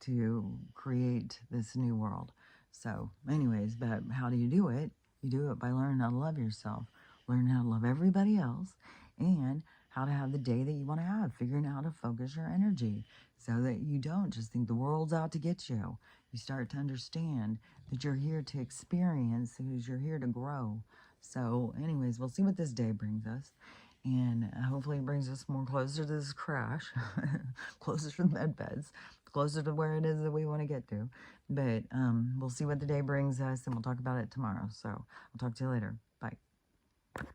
to create this new world. So, anyways, but how do you do it? You do it by learning how to love yourself, learning how to love everybody else, and how to have the day that you want to have, figuring out how to focus your energy so that you don't just think the world's out to get you. You start to understand that you're here to experience, because you're here to grow. So, anyways, we'll see what this day brings us. And hopefully it brings us more closer to this crash, closer to the med beds, closer to where it is that we want to get to. But we'll see what the day brings us, and we'll talk about it tomorrow. So I'll talk to you later. Bye.